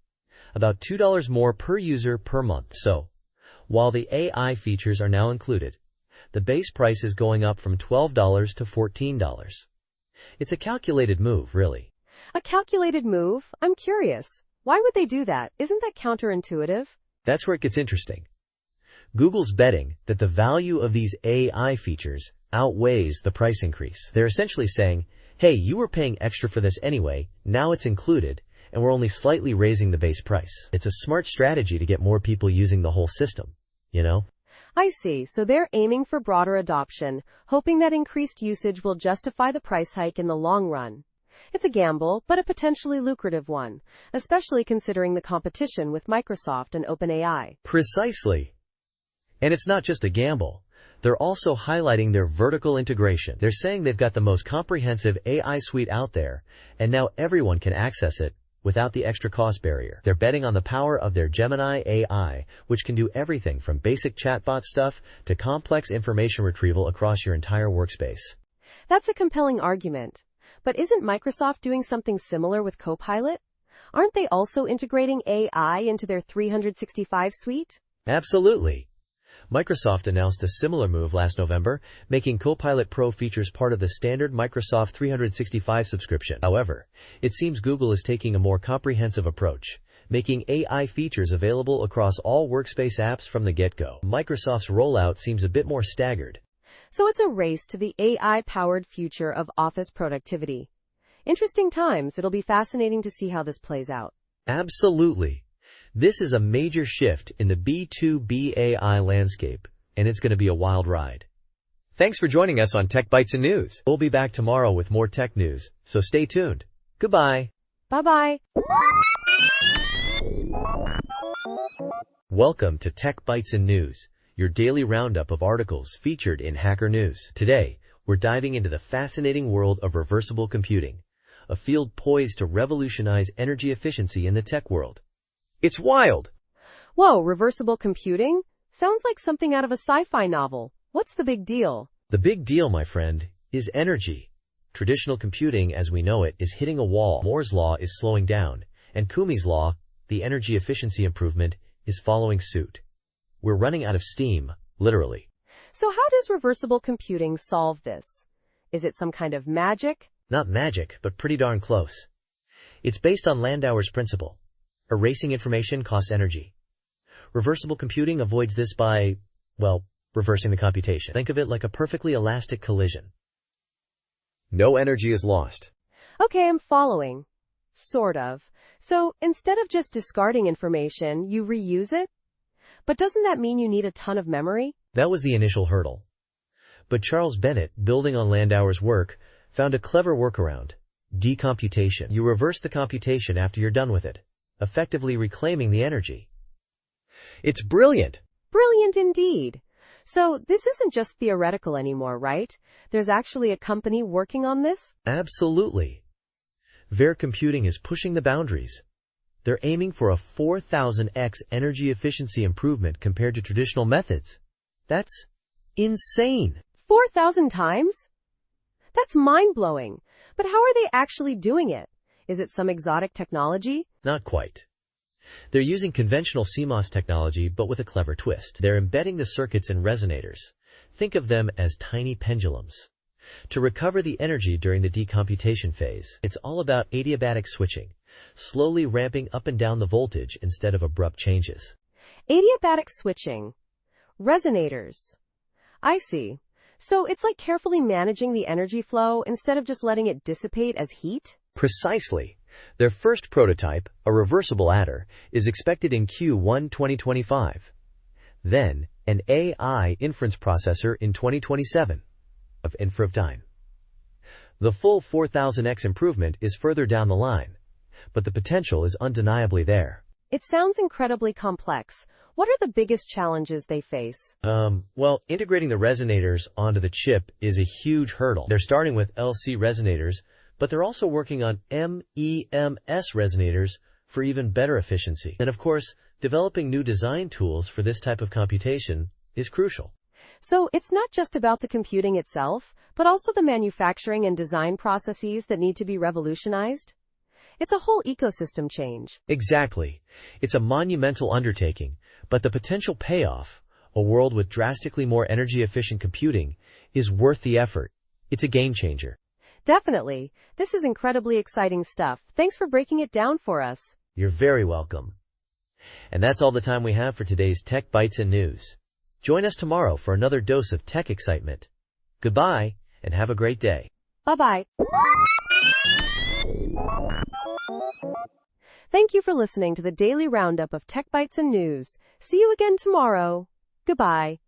About $2 more per user per month. So, while the AI features are now included, the base price is going up from $12 to $14. It's a calculated move, really. A calculated move? I'm curious. Why would they do that? Isn't that counterintuitive? That's where it gets interesting. Google's betting that the value of these AI features outweighs the price increase. They're essentially saying, hey, you were paying extra for this anyway, now it's included, and we're only slightly raising the base price. It's a smart strategy to get more people using the whole system, you know? I see. So they're aiming for broader adoption, hoping that increased usage will justify the price hike in the long run. It's a gamble, but a potentially lucrative one, especially considering the competition with Microsoft and OpenAI. Precisely. And it's not just a gamble. They're also highlighting their vertical integration. They're saying they've got the most comprehensive AI suite out there, and now everyone can access it without the extra cost barrier. They're betting on the power of their Gemini AI, which can do everything from basic chatbot stuff to complex information retrieval across your entire workspace. That's a compelling argument. But isn't Microsoft doing something similar with Copilot? Aren't they also integrating AI into their 365 suite? Absolutely. Microsoft announced a similar move last November, making Copilot Pro features part of the standard Microsoft 365 subscription. However, it seems Google is taking a more comprehensive approach, making AI features available across all workspace apps from the get-go. Microsoft's rollout seems a bit more staggered. So it's a race to the AI-powered future of office productivity. Interesting times. It'll be fascinating to see how this plays out. Absolutely. This is a major shift in the B2B AI landscape, and it's going to be a wild ride. Thanks for joining us on Tech Bytes and News. We'll be back tomorrow with more tech news, so stay tuned. Goodbye. Bye-bye. Welcome to Tech Bytes and News, your daily roundup of articles featured in Hacker News. Today, we're diving into the fascinating world of reversible computing, a field poised to revolutionize energy efficiency in the tech world. It's wild! Whoa, reversible computing? Sounds like something out of a sci-fi novel. What's the big deal? The big deal, my friend, is energy. Traditional computing, as we know it, is hitting a wall. Moore's law is slowing down, and Kumi's law, the energy efficiency improvement, is following suit. We're running out of steam, literally. So how does reversible computing solve this? Is it some kind of magic? Not magic, but pretty darn close. It's based on Landauer's principle. Erasing information costs energy. Reversible computing avoids this by, well, reversing the computation. Think of it like a perfectly elastic collision. No energy is lost. Okay, I'm following. Sort of. So instead of just discarding information, you reuse it? But doesn't that mean you need a ton of memory? That was the initial hurdle. But Charles Bennett, building on Landauer's work, found a clever workaround. Decomputation. You reverse the computation after you're done with it, effectively reclaiming the energy. It's brilliant! Brilliant indeed. So this isn't just theoretical anymore, right? There's actually a company working on this? Absolutely. Ver Computing is pushing the boundaries. They're aiming for a 4,000x energy efficiency improvement compared to traditional methods. That's insane! 4,000 times? That's mind-blowing. But how are they actually doing it? Is it some exotic technology? Not quite. They're using conventional CMOS technology, but with a clever twist. They're embedding the circuits in resonators. Think of them as tiny pendulums. To recover the energy during the decomputation phase, it's all about adiabatic switching, slowly ramping up and down the voltage instead of abrupt changes. Adiabatic switching. Resonators. I see. So it's like carefully managing the energy flow instead of just letting it dissipate as heat? Precisely. Their first prototype, a reversible adder, is expected in Q1 2025. Then, an AI inference processor in 2027. of time. The full 4000x improvement is further down the line, but the potential is undeniably there. It sounds incredibly complex. What are the biggest challenges they face? Well, integrating the resonators onto the chip is a huge hurdle. They're starting with LC resonators, but they're also working on MEMS resonators for even better efficiency. And of course, developing new design tools for this type of computation is crucial. So it's not just about the computing itself, but also the manufacturing and design processes that need to be revolutionized? It's a whole ecosystem change. Exactly. It's a monumental undertaking, but the potential payoff, a world with drastically more energy-efficient computing, is worth the effort. It's a game changer. Definitely. This is incredibly exciting stuff. Thanks for breaking it down for us. You're very welcome. And that's all the time we have for today's Tech Bytes and News. Join us tomorrow for another dose of tech excitement. Goodbye, and have a great day. Bye-bye. Thank you for listening to the daily roundup of Tech Bytes and News. See you again tomorrow. Goodbye.